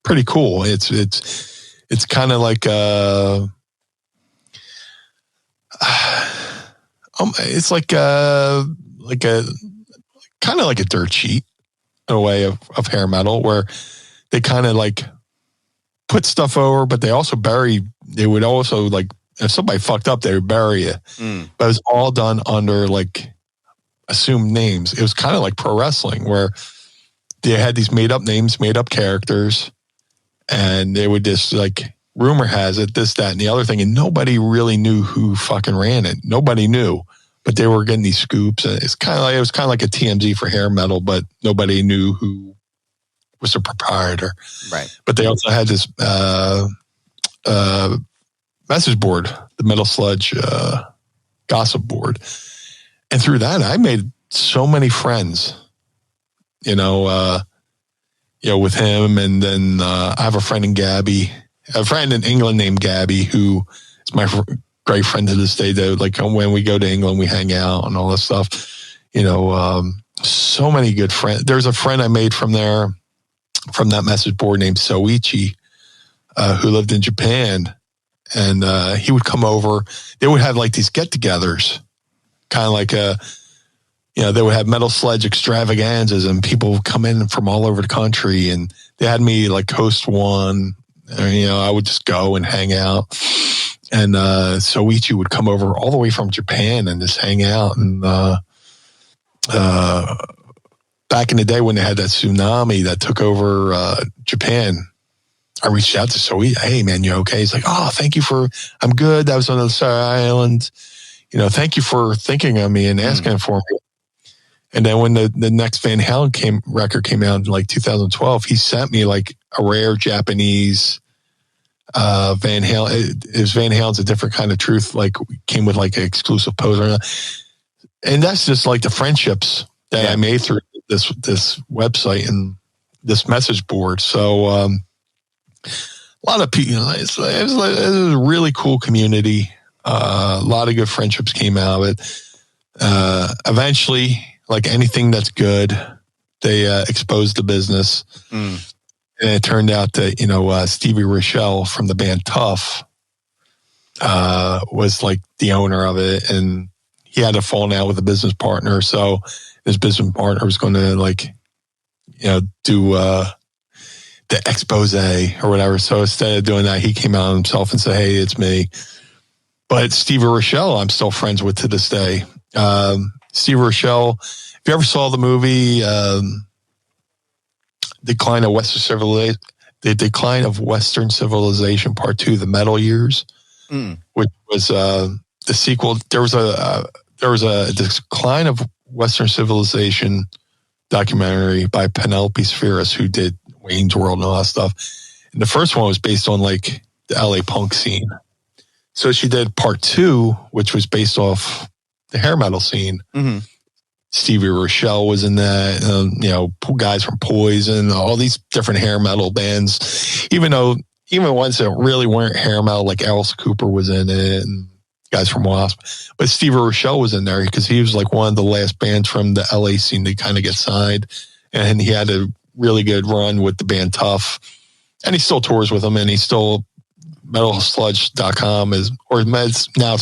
pretty cool. It's kind of like it's like a kind of like a dirt sheet in a way of hair metal, where they kind of like put stuff over, but they also bury. They would also like." If somebody fucked up, they would bury you. But it was all done under like assumed names. It was kind of like pro wrestling, where they had these made up names, made up characters, and they would just like, rumor has it, this, that, and the other thing, and nobody really knew who fucking ran it. Nobody knew, but they were getting these scoops. And it was kind of like a TMZ for hair metal, but nobody knew who was the proprietor. Right. But they also had this message board, the Metal Sludge gossip board. And through that, I made so many friends, with him. And then I have a friend in England named Gabby, who is my great friend to this day. Though, like when we go to England, we hang out and all this stuff. So many good friends. There's a friend I made from there, from that message board, named Soichi, who lived in Japan. And he would come over. They would have like these get-togethers, kind of like they would have Metal Sludge extravaganzas, and people would come in from all over the country. And they had me like host one. I would just go and hang out. And Soichi would come over all the way from Japan and just hang out. And back in the day when they had that tsunami that took over Japan, I reached out to Soichi. "Hey man, you okay?" He's like, "Oh, thank you I'm good. That was on the other side of the island. Thank you for thinking of me and asking for me." And then when the next Van Halen record came out in like 2012, he sent me like a rare Japanese Van Halen. It was Van Halen's A Different Kind of Truth, like came with like an exclusive poster. And that's just like the friendships that I made through this website and this message board. So, a lot of people, it was a really cool community. A lot of good friendships came out of it. Eventually, like anything that's good, they exposed the business. And it turned out that, Stevie Rochelle from the band Tough was like the owner of it, and he had a falling out with a business partner. So his business partner was going to do the expose or whatever. So instead of doing that, he came out himself and said, "Hey, it's me." But Stevie Rochelle, I'm still friends with to this day. Stevie Rochelle, if you ever saw the movie Decline of Western Civilization, The Decline of Western Civilization Part 2, The Metal Years, which was the sequel. There was a Decline of Western Civilization documentary by Penelope Spheris, who did Wayne's World and all that stuff. And the first one was based on like the LA punk scene. So she did part 2, which was based off the hair metal scene. Mm-hmm. Stevie Rochelle was in that, guys from Poison, all these different hair metal bands, even ones that really weren't hair metal, like Alice Cooper was in it and guys from Wasp. But Stevie Rochelle was in there because he was like one of the last bands from the LA scene to kind of get signed. And he had a really good run with the band Tough. And he still tours with them, and he's still metalsludge.com now it's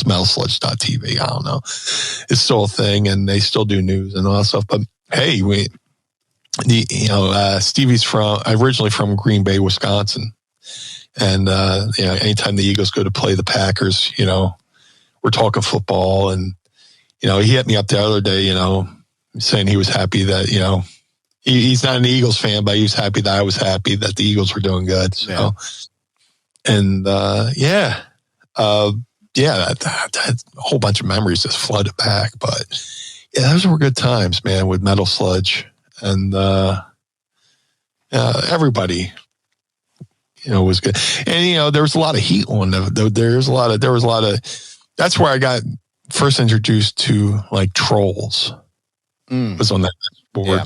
metalsludge.tv. I don't know. It's still a thing, and they still do news and all that stuff. But hey, Stevie's originally from Green Bay, Wisconsin. And, anytime the Eagles go to play the Packers, we're talking football. And, he hit me up the other day, saying he was happy that, he's not an Eagles fan, but he was happy that I was happy that the Eagles were doing good. So. Yeah. And that a whole bunch of memories just flooded back. But yeah, those were good times, man, with Metal Sludge. And everybody, was good. And, there was a lot of heat on them. There was a lot of, that's where I got first introduced to like trolls. Was on that board. Yeah.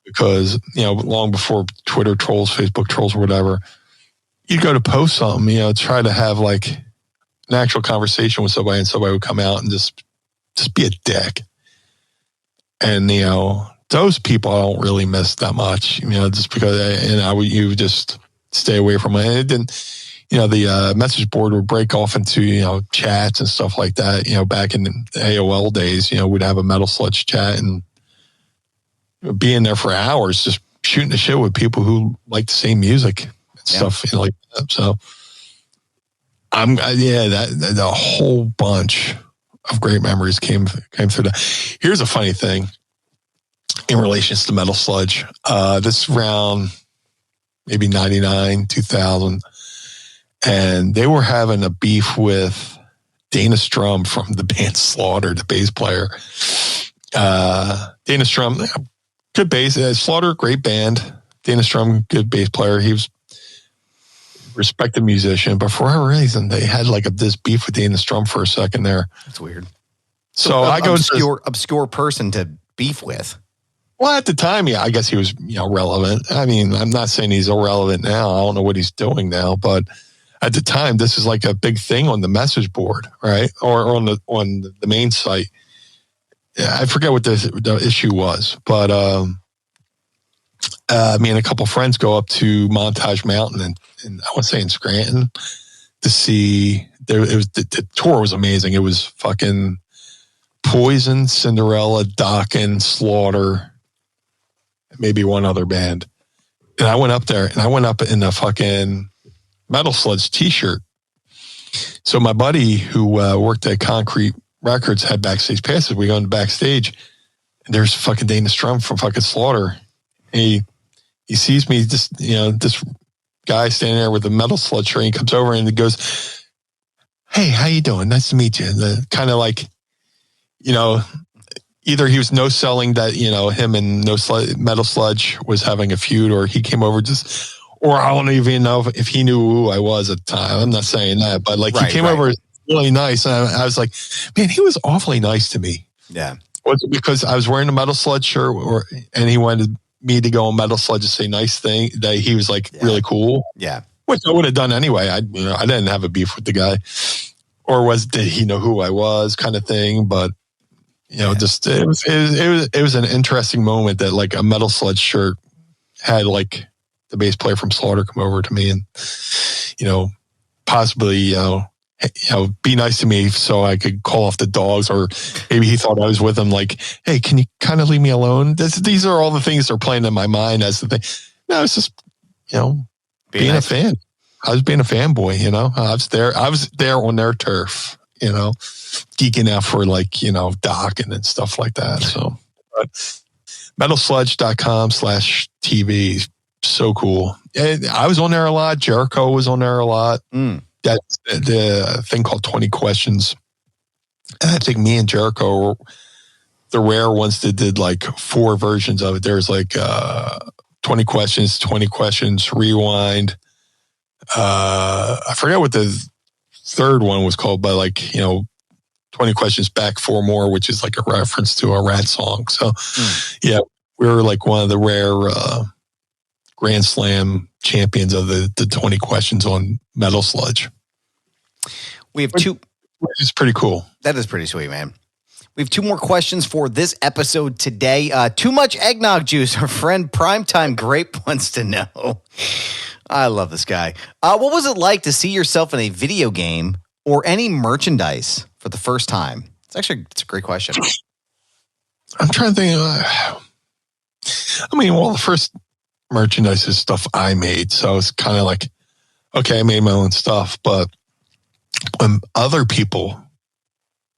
Because, long before Twitter trolls, Facebook trolls, or whatever, you go to post something, try to have like an actual conversation with somebody, and somebody would come out and just be a dick. And, those people I don't really miss that much, just because, you would just stay away from it. And it didn't, the message board would break off into, chats and stuff like that. Back in the AOL days, we'd have a Metal Sludge chat and be in there for hours, just shooting the shit with people who like the same music. Stuff like that. So the whole bunch of great memories came through that. Here's a funny thing in relation to Metal Sludge. This round, maybe 99, 2000, and they were having a beef with Dana Strum from the band Slaughter, the bass player. Dana Strum, good bass. Slaughter, great band. Dana Strum, good bass player. He was respected musician, but for whatever reason, they had like this beef with Dana Strum for a second there. That's weird. So I go obscure person to beef with. Well, at the time, I guess he was, relevant. I mean, I'm not saying he's irrelevant now. I don't know what he's doing now, but at the time, this is like a big thing on the message board, right? Or on the main site. I forget what the issue was, but me and a couple friends go up to Montage Mountain and I want to say in Scranton to see the tour was amazing. It was fucking Poison, Cinderella, Dokken, Slaughter, maybe one other band. And I went up there and I went up in a fucking Metal Sludge t-shirt. So my buddy who worked at Concrete Records had backstage passes. We go into backstage and there's fucking Dana Strum from fucking Slaughter. And he sees me, just, this guy standing there with a Metal Sludge shirt. He comes over and he goes, "Hey, how you doing? Nice to meet you." And kind of like, either he was no-selling that, him and Metal Sludge was having a feud, or he came over or I don't even know if he knew who I was at the time. I'm not saying that, but like he came over really nice. And I was like, man, he was awfully nice to me. Yeah. Was it because I was wearing a Metal Sludge shirt and he wanted me to go on Metal Sludge and say nice thing that he was like really cool? Yeah. Which I would have done anyway. I didn't have a beef with the guy, or did he know who I was, kind of thing. But just it was an interesting moment that like a Metal Sludge shirt had like the bass player from Slaughter come over to me and possibly be nice to me so I could call off the dogs, or maybe he thought I was with him. Like, hey, can you kind of leave me alone? These are all the things that are playing in my mind as the thing. No, it's just, being nice. A fan. I was being a fanboy, I was there on their turf, geeking out for docking and stuff like that. So metalsludge.com/TV. So cool. And I was on there a lot. Jericho was on there a lot. That's the thing called 20 Questions. And I think me and Jericho were the rare ones that did 4 versions of it. There's 20 questions, rewind. I forget what the third one was called, but 20 questions back 4 more, which is a reference to a Rat song. So yeah, we were one of the rare Grand Slam champions of the 20 questions on Metal Sludge. We have 2. It's pretty cool. That is pretty sweet, man. We have 2 more questions for this episode today. Too much eggnog juice. Our friend Primetime Grape wants to know. I love this guy. What was it like to see yourself in a video game or any merchandise for the first time? It's a great question. I'm trying to think. The first merchandise is stuff I made. So it's kind of okay, I made my own stuff. But when other people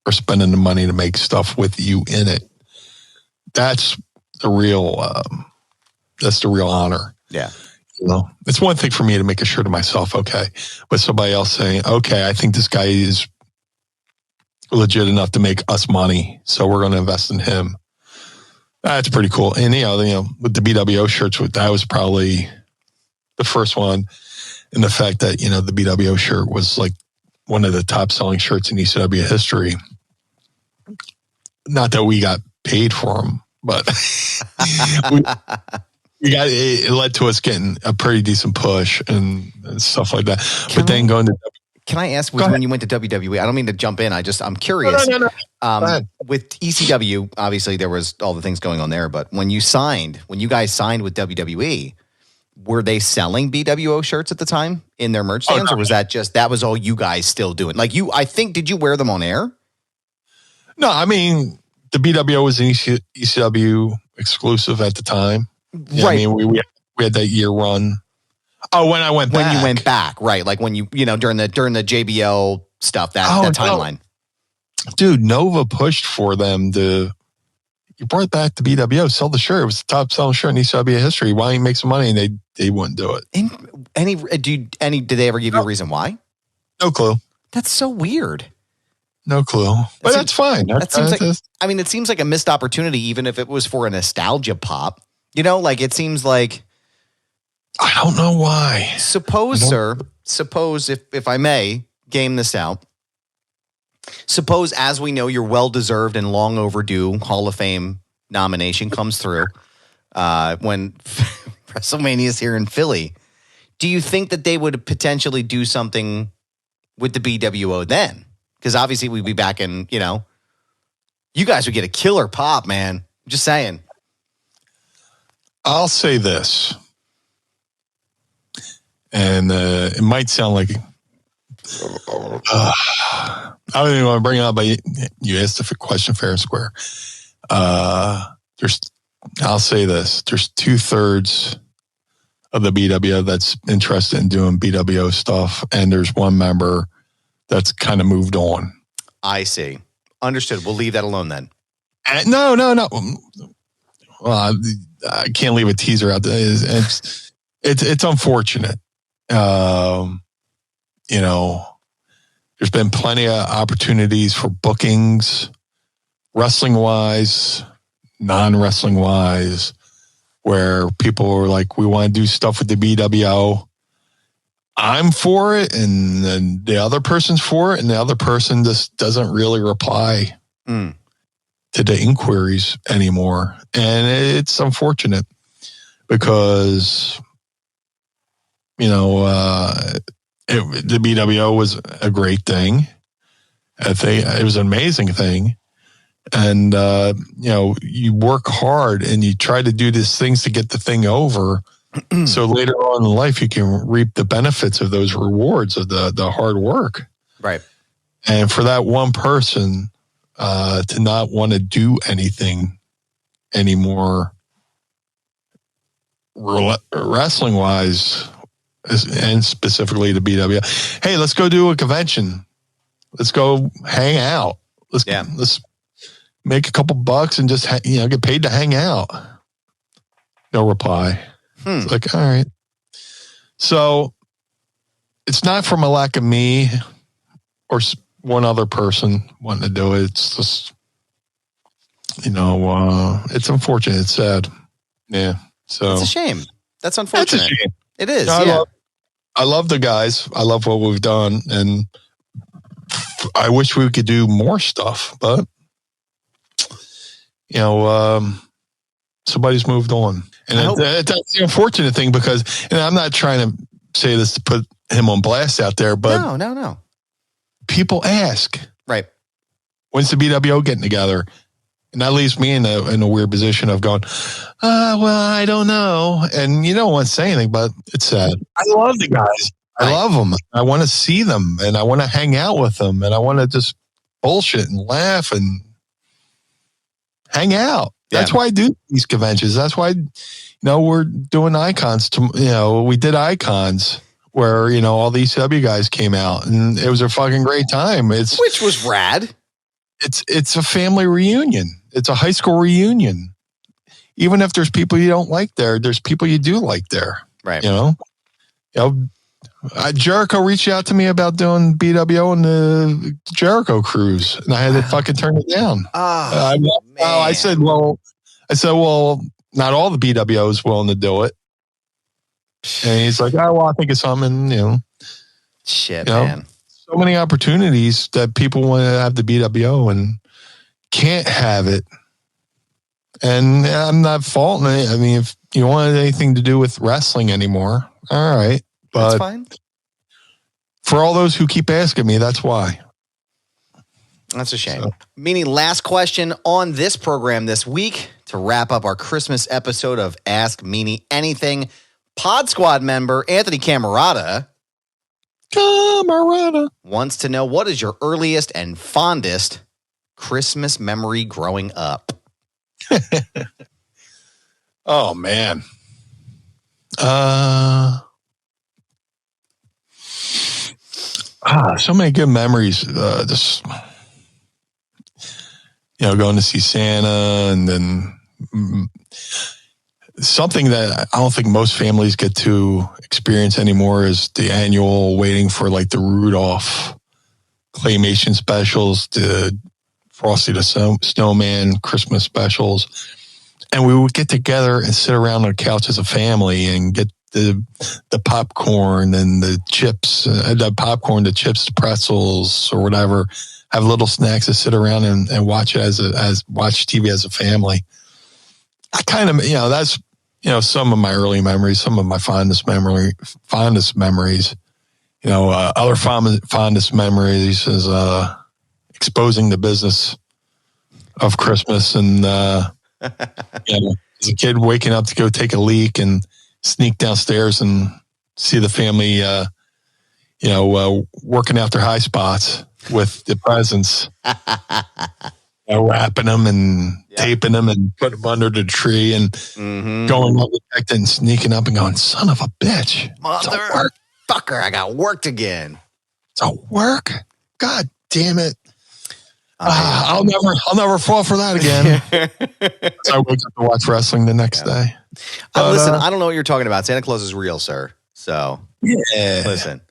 are spending the money to make stuff with you in it, that's the real honor. Yeah. It's one thing for me to make a shirt of myself, okay, but somebody else saying, okay, I think this guy is legit enough to make us money, so we're going to invest in him. That's pretty cool. And with the BWO shirts, that was probably the first one, and the fact that the BWO shirt was one of the top selling shirts in ECW history. Not that we got paid for them, but it led to us getting a pretty decent push and stuff like that. Then going to... Can I ask, when you went to WWE, I don't mean to jump in, I'm curious. No. With ECW, obviously there was all the things going on there, but when you guys signed with WWE, were they selling BWO shirts at the time in their merch stands, or was that was all you guys still doing? Did you wear them on air? No, the BWO was an ECW exclusive at the time. Right. We had that year run. Oh, when I went back. When you went back, right. When you during the JBL stuff, that timeline. No. Dude, Nova pushed for them to, you brought back the BWO, sell the shirt. It was the top selling shirt in ECW history. Why don't you make some money? And they wouldn't do it. Did they ever give you a reason why? No clue. That's so weird. No clue. But that's fine. It seems like a missed opportunity, even if it was for a nostalgia pop. It seems like... I don't know why. Suppose, if I may game this out, suppose, as we know, your well-deserved and long overdue Hall of Fame nomination comes through when WrestleMania is here in Philly. Do you think that they would potentially do something with the BWO then? Because obviously we'd be back in, you guys would get a killer pop, man. I'm just saying. I'll say this. And it might sound like I don't even want to bring it up, but you asked a question fair and square. I'll say this. There's 2/3 of the BWO that's interested in doing BWO stuff, and there's one member that's kind of moved on. I see. Understood. We'll leave that alone then. No. Well, I can't leave a teaser out there. It's unfortunate. There's been plenty of opportunities for bookings, wrestling wise, non-wrestling wise, where people are like, we want to do stuff with the BWO. I'm for it, and then the other person's for it, and the other person just doesn't really reply to the inquiries anymore. And it's unfortunate because, the BWO was a great thing. I think it was an amazing thing. And, you work hard and you try to do these things to get the thing over. So later on in life, you can reap the benefits of those rewards of the hard work. Right. And for that one person to not want to do anything anymore, wrestling wise, and specifically the BW, hey, let's go do a convention. Let's go hang out. Let's make a couple bucks and just get paid to hang out. No reply. It's like, all right. So it's not from a lack of me or one other person wanting to do it. It's just, it's unfortunate. It's sad. Yeah. So it's a shame. That's unfortunate. It's a shame. It is. I love the guys. I love what we've done. And I wish we could do more stuff, but somebody's moved on. And that's the unfortunate thing because, and I'm not trying to say this to put him on blast out there, but no. People ask, right? When's the BWO getting together? And that leaves me in a weird position of going, well, I don't know. And you don't want to say anything, but it's sad. I love the guys. I love them. I want to see them and I want to hang out with them and I want to just bullshit and laugh and hang out. That's why I do these conventions. That's why, we're doing icons. We did icons where, all these W guys came out and it was a fucking great time. Which was rad. It's a family reunion. It's a high school reunion. Even if there's people you don't like there's people you do like there. Right. Jericho reached out to me about doing BWO and the Jericho cruise, and I had to fucking turn it down. I said, well, not all the BWO is willing to do it. And he's like, oh, well, I think it's something, Shit, man. So many opportunities that people want to have the BWO and can't have it. And I'm not faulting it. I mean, if you want anything to do with wrestling anymore, all right. But that's fine. For all those who keep asking me, that's why. That's a shame. So. Meanie, last question on this program this week to wrap up our Christmas episode of Ask Meanie Anything. Pod Squad member Anthony Camerata wants to know, what is your earliest and fondest Christmas memory growing up? Oh, man. So many good memories. Just, going to see Santa, and then something that I don't think most families get to experience anymore is the annual waiting for like the Rudolph claymation specials, the Frosty the Snowman Christmas specials. And we would get together and sit around on the couch as a family and get the popcorn and the chips, the pretzels or whatever, have little snacks to sit around and watch it watch TV as a family. I kind of, that's, some of my early memories, some of my fondest memories. Other fondest memories is exposing the business of Christmas and, as a kid waking up to go take a leak and sneak downstairs and see the family, working out their high spots with the presents, wrapping them and taping them and putting them under the tree and going up and sneaking up and going, son of a bitch. Motherfucker, I got worked again. It's a work? God damn it. I'll never fall for that again. So I wake up to watch wrestling the next day. Listen, I don't know what you're talking about. Santa Claus is real, sir. So, listen.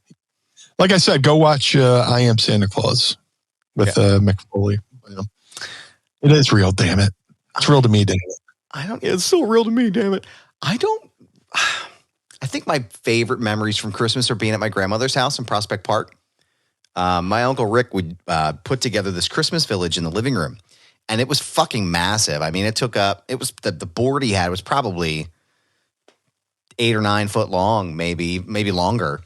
Like I said, go watch I Am Santa Claus with Mick Foley. It is real, damn it. It's real to me, damn it. It's so real to me, damn it. I think my favorite memories from Christmas are being at my grandmother's house in Prospect Park. My Uncle Rick would put together this Christmas village in the living room, and it was fucking massive. I mean, the board he had was probably 8 or 9 foot long, maybe longer.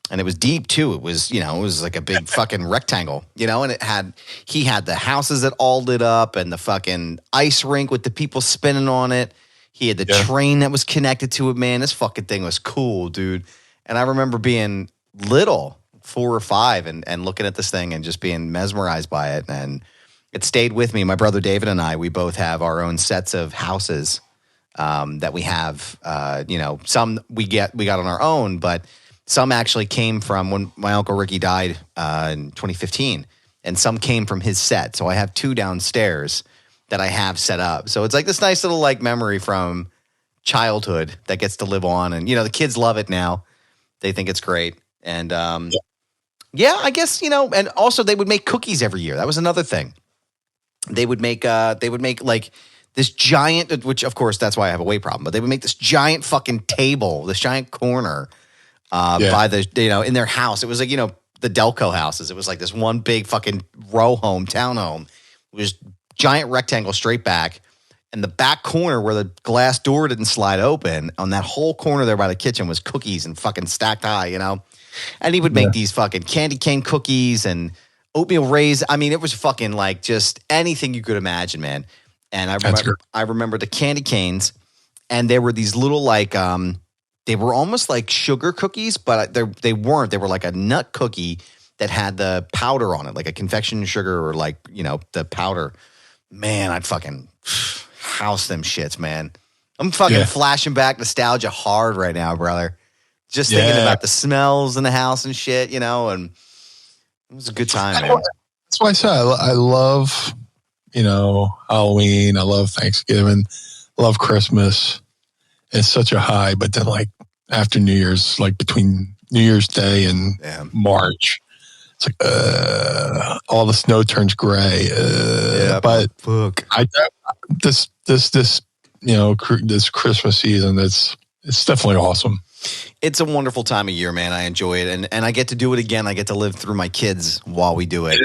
And it was deep too. It was, it was like a big fucking rectangle, and he had the houses that all lit up and the fucking ice rink with the people spinning on it. He had the train that was connected to it, man. This fucking thing was cool, dude. And I remember being little, 4 or 5 and looking at this thing and just being mesmerized by it. And it stayed with me. My brother David and I, we both have our own sets of houses that we have. Some we got on our own, but some actually came from when my Uncle Ricky died in 2015, and some came from his set. So I have 2 downstairs that I have set up. So it's like this nice little like memory from childhood that gets to live on. And, the kids love it now. They think it's great. And I guess, and also they would make cookies every year. That was another thing. They would make like this giant, which of course that's why I have a weight problem, but they would make this giant fucking table, this giant corner by the, in their house. It was like, the Delco houses. It was like this one big fucking townhome. It was giant rectangle straight back. And the back corner where the glass door didn't slide open, on that whole corner there by the kitchen was cookies and fucking stacked high, And he would make these fucking candy cane cookies and oatmeal raisin. I mean, it was fucking like just anything you could imagine, man. And I remember the candy canes, and there were these little like they were almost like sugar cookies, but they weren't. They were like a nut cookie that had the powder on it, like a confection sugar or like, the powder. Man, I'd fucking house them shits, man. I'm fucking flashing back nostalgia hard right now, brother. Just thinking about the smells in the house and shit, and it was a good time, man. That's why I said I love, Halloween. I love Thanksgiving. I love Christmas. It's such a high, but then like after New Year's, like between New Year's Day and March, it's like all the snow turns gray. But fuck. This Christmas season, it's definitely awesome. It's a wonderful time of year, man. I enjoy it, and I get to do it again. I get to live through my kids while we do it,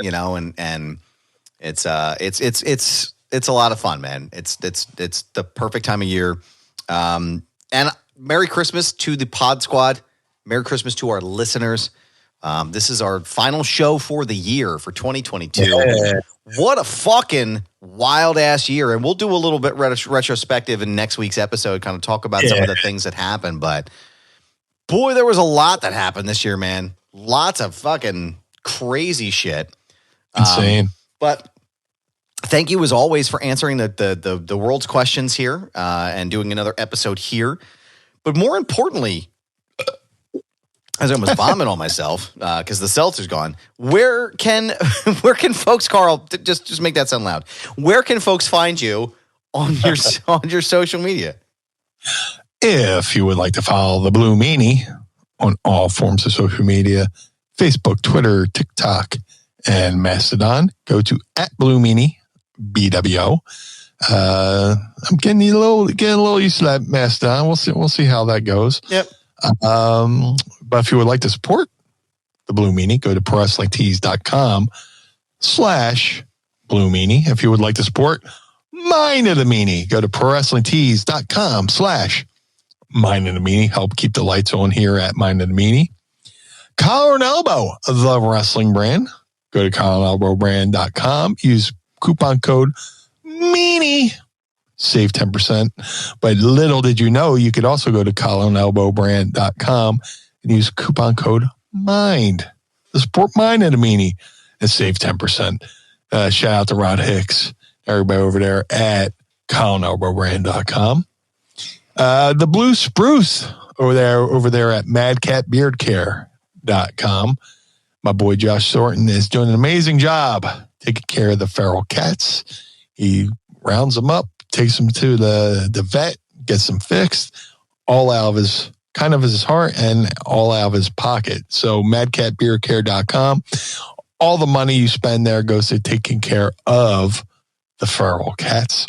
and it's a lot of fun, man. It's the perfect time of year. And Merry Christmas to the Pod Squad. Merry Christmas to our listeners. This is our final show for the year for 2022. Yeah. What a fucking wild ass year. And we'll do a little bit retrospective in next week's episode, kind of talk about some of the things that happened. But boy, there was a lot that happened this year, man. Lots of fucking crazy shit. Insane. But thank you as always for answering the world's questions here and doing another episode here. But more importantly, I was almost vomit on myself because the seltzer's gone. Where can folks, Carl? Just make that sound loud. Where can folks find you on your social media? If you would like to follow the Blue Meanie on all forms of social media, Facebook, Twitter, TikTok, and Mastodon, go to @BlueMeanie BWO. I'm getting a little used to that Mastodon. We'll see how that goes. Yep. But if you would like to support the Blue Meanie, go to ProWrestlingTees.com/Blue Meanie. If you would like to support Mind of the Meanie, go to ProWrestlingTees.com/Mind of the Meanie. Help keep the lights on here at Mind of the Meanie. Collar and Elbow, the wrestling brand. Go to collarandelbowbrand.com. Use coupon code Meanie. Save 10%. But little did you know, you could also go to collarandelbowbrand.com and use coupon code MIND. The support Mind of the Meanie and save 10%. Shout out to Rod Hicks, everybody over there at collarandelbowbrand.com. The Blue Spruce over there at madcatbeardcare.com. My boy Josh Thornton is doing an amazing job taking care of the feral cats. He rounds them up, takes them to the vet, gets them fixed, all out of his heart and all out of his pocket. So madcatbeardcare.com. All the money you spend there goes to taking care of the feral cats.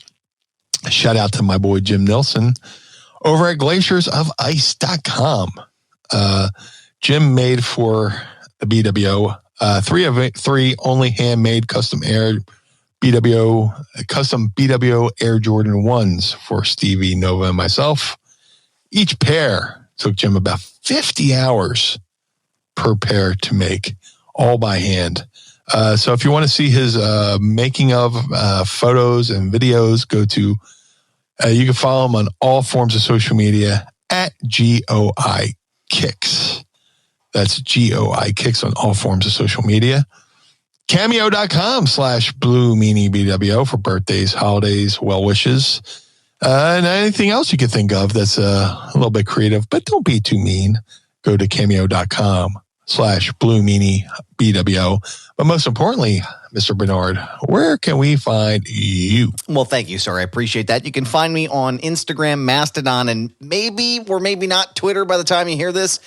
Shout out to my boy Jim Nilsson over at glaciersofice.com. Jim made for the BWO 3 only handmade custom BWO Air Jordan 1s for Stevie, Nova, and myself. Each pair took Jim about 50 hours per pair to make, all by hand. So if you want to see his making of photos and videos, go to, you can follow him on all forms of social media at GOI Kicks. That's GOI Kicks on all forms of social media. Cameo.com/Blue Meanie BWO for birthdays, holidays, well wishes, and anything else you could think of that's a little bit creative, but don't be too mean. Go to Cameo.com/Blue Meanie BWO. But most importantly, Mr. Barnard, where can we find you? Well, thank you, sir. I appreciate that. You can find me on Instagram, Mastodon, and maybe or maybe not Twitter by the time you hear this.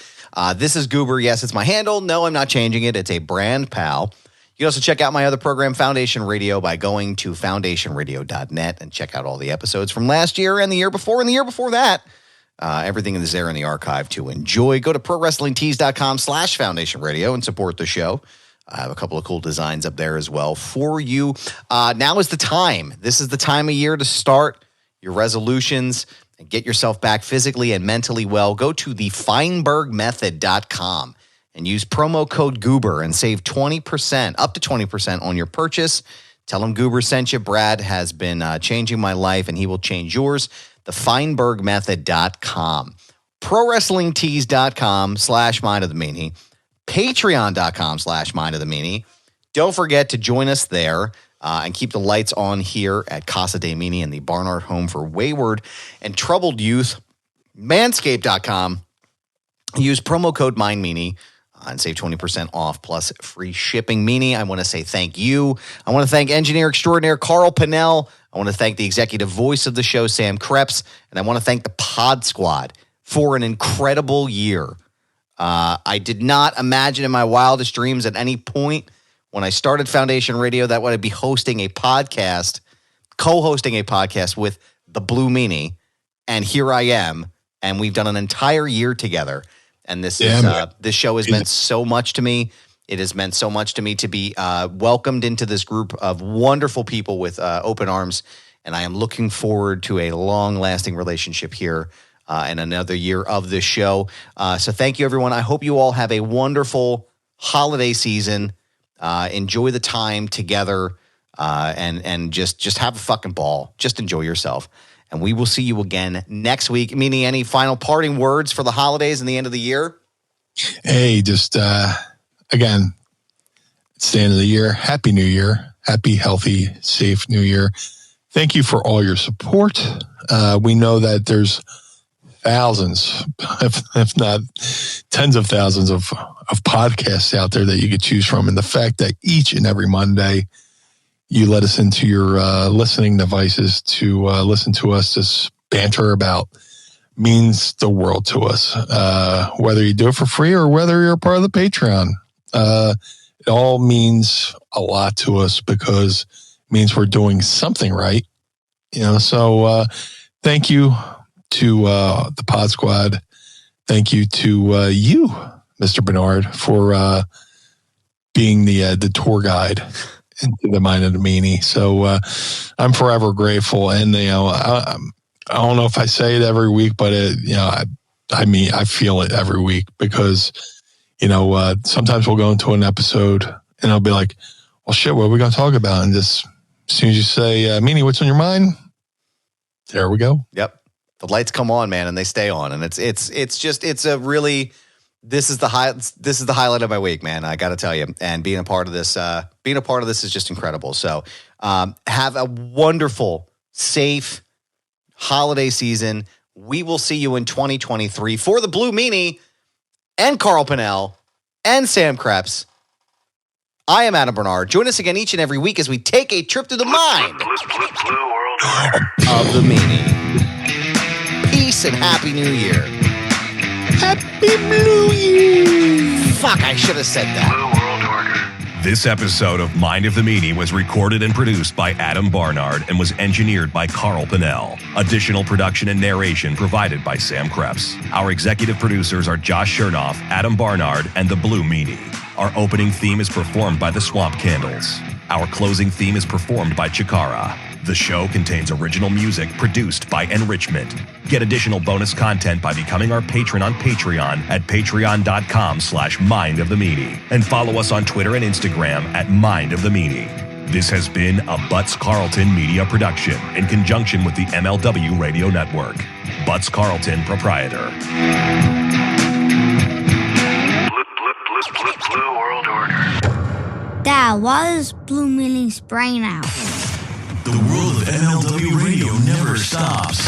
This is Goober. Yes, it's my handle. No, I'm not changing it. It's a brand pal. You can also check out my other program, Foundation Radio, by going to foundationradio.net and check out all the episodes from last year and the year before and the year before that. Everything is there in the archive to enjoy. Go to prowrestlingtees.com/Foundation Radio and support the show. I have a couple of cool designs up there as well for you. Now is the time. This is the time of year to start your resolutions and get yourself back physically and mentally well. Go to thefeinbergmethod.com and use promo code Goober and save 20%, up to 20% on your purchase. Tell them Goober sent you. Brad has been changing my life, and he will change yours. Thefeinbergmethod.com. ProWrestlingTees.com/Mind of the Meanie. Patreon.com/Mind of the Meanie. Don't forget to join us there and keep the lights on here at Casa de Meanie and the Barnard home for wayward and troubled youth. Manscaped.com. Use promo code MindMeanie and save 20% off plus free shipping. Meanie, I want to say thank you. I want to thank engineer extraordinaire Carl Pinnell. I want to thank the executive voice of the show, Sam Krebs. And I want to thank the Pod Squad for an incredible year. I did not imagine in my wildest dreams at any point when I started Foundation Radio that I'd be hosting a podcast, co-hosting a podcast with the Blue Meanie. And here I am. And we've done an entire year together. And this show has meant so much to me. It has meant so much to me to be welcomed into this group of wonderful people with open arms. And I am looking forward to a long-lasting relationship here and another year of this show. So thank you, everyone. I hope you all have a wonderful holiday season. Enjoy the time together and just have a fucking ball. Just enjoy yourself. And we will see you again next week. Meanie, any final parting words for the holidays and the end of the year? Hey, just, again, it's the end of the year. Happy New Year. Happy, healthy, safe New Year. Thank you for all your support. We know that there's thousands, if not tens of thousands of podcasts out there that you could choose from. And the fact that each and every Monday you let us into your listening devices to listen to us just banter about means the world to us. Whether you do it for free or whether you're a part of the Patreon, it all means a lot to us because it means we're doing something right. So thank you to the Pod Squad. Thank you to you, Mr. Barnard, for being the tour guide into the Mind of the Meanie. So I'm forever grateful. And, I don't know if I say it every week, but I feel it every week because, sometimes we'll go into an episode and I'll be like, well, shit, what are we going to talk about? And just as soon as you say, Meanie, what's on your mind? There we go. Yep. The lights come on, man, and they stay on. And this is the highlight of my week, man. I got to tell you. And being a part of this is just incredible. So have a wonderful, safe holiday season. We will see you in 2023 for the Blue Meanie and Carl Pinnell and Sam Krebs. I am Adam Barnard. Join us again each and every week as we take a trip to the mind of the Meanie. Peace and Happy New Year. Happy Blue Year. Fuck, I should have said that. This episode of Mind of the Meanie was recorded and produced by Adam Barnard and was engineered by Carl Pinnell. Additional production and narration provided by Sam Krebs. Our executive producers are Josh Chernoff, Adam Barnard, and the Blue Meanie. Our opening theme is performed by the Swamp Candles. Our closing theme is performed by Chikara. The show contains original music produced by Enrichment. Get additional bonus content by becoming our patron on Patreon at patreon.com/Mind of the Meanie. And follow us on Twitter and Instagram at Mind of the Meanie. This has been a Butts Carlton media production in conjunction with the MLW Radio Network. Butts Carlton, proprietor. Blue Yeah, why is Blue Meanie's brain out? The world of MLW radio never stops.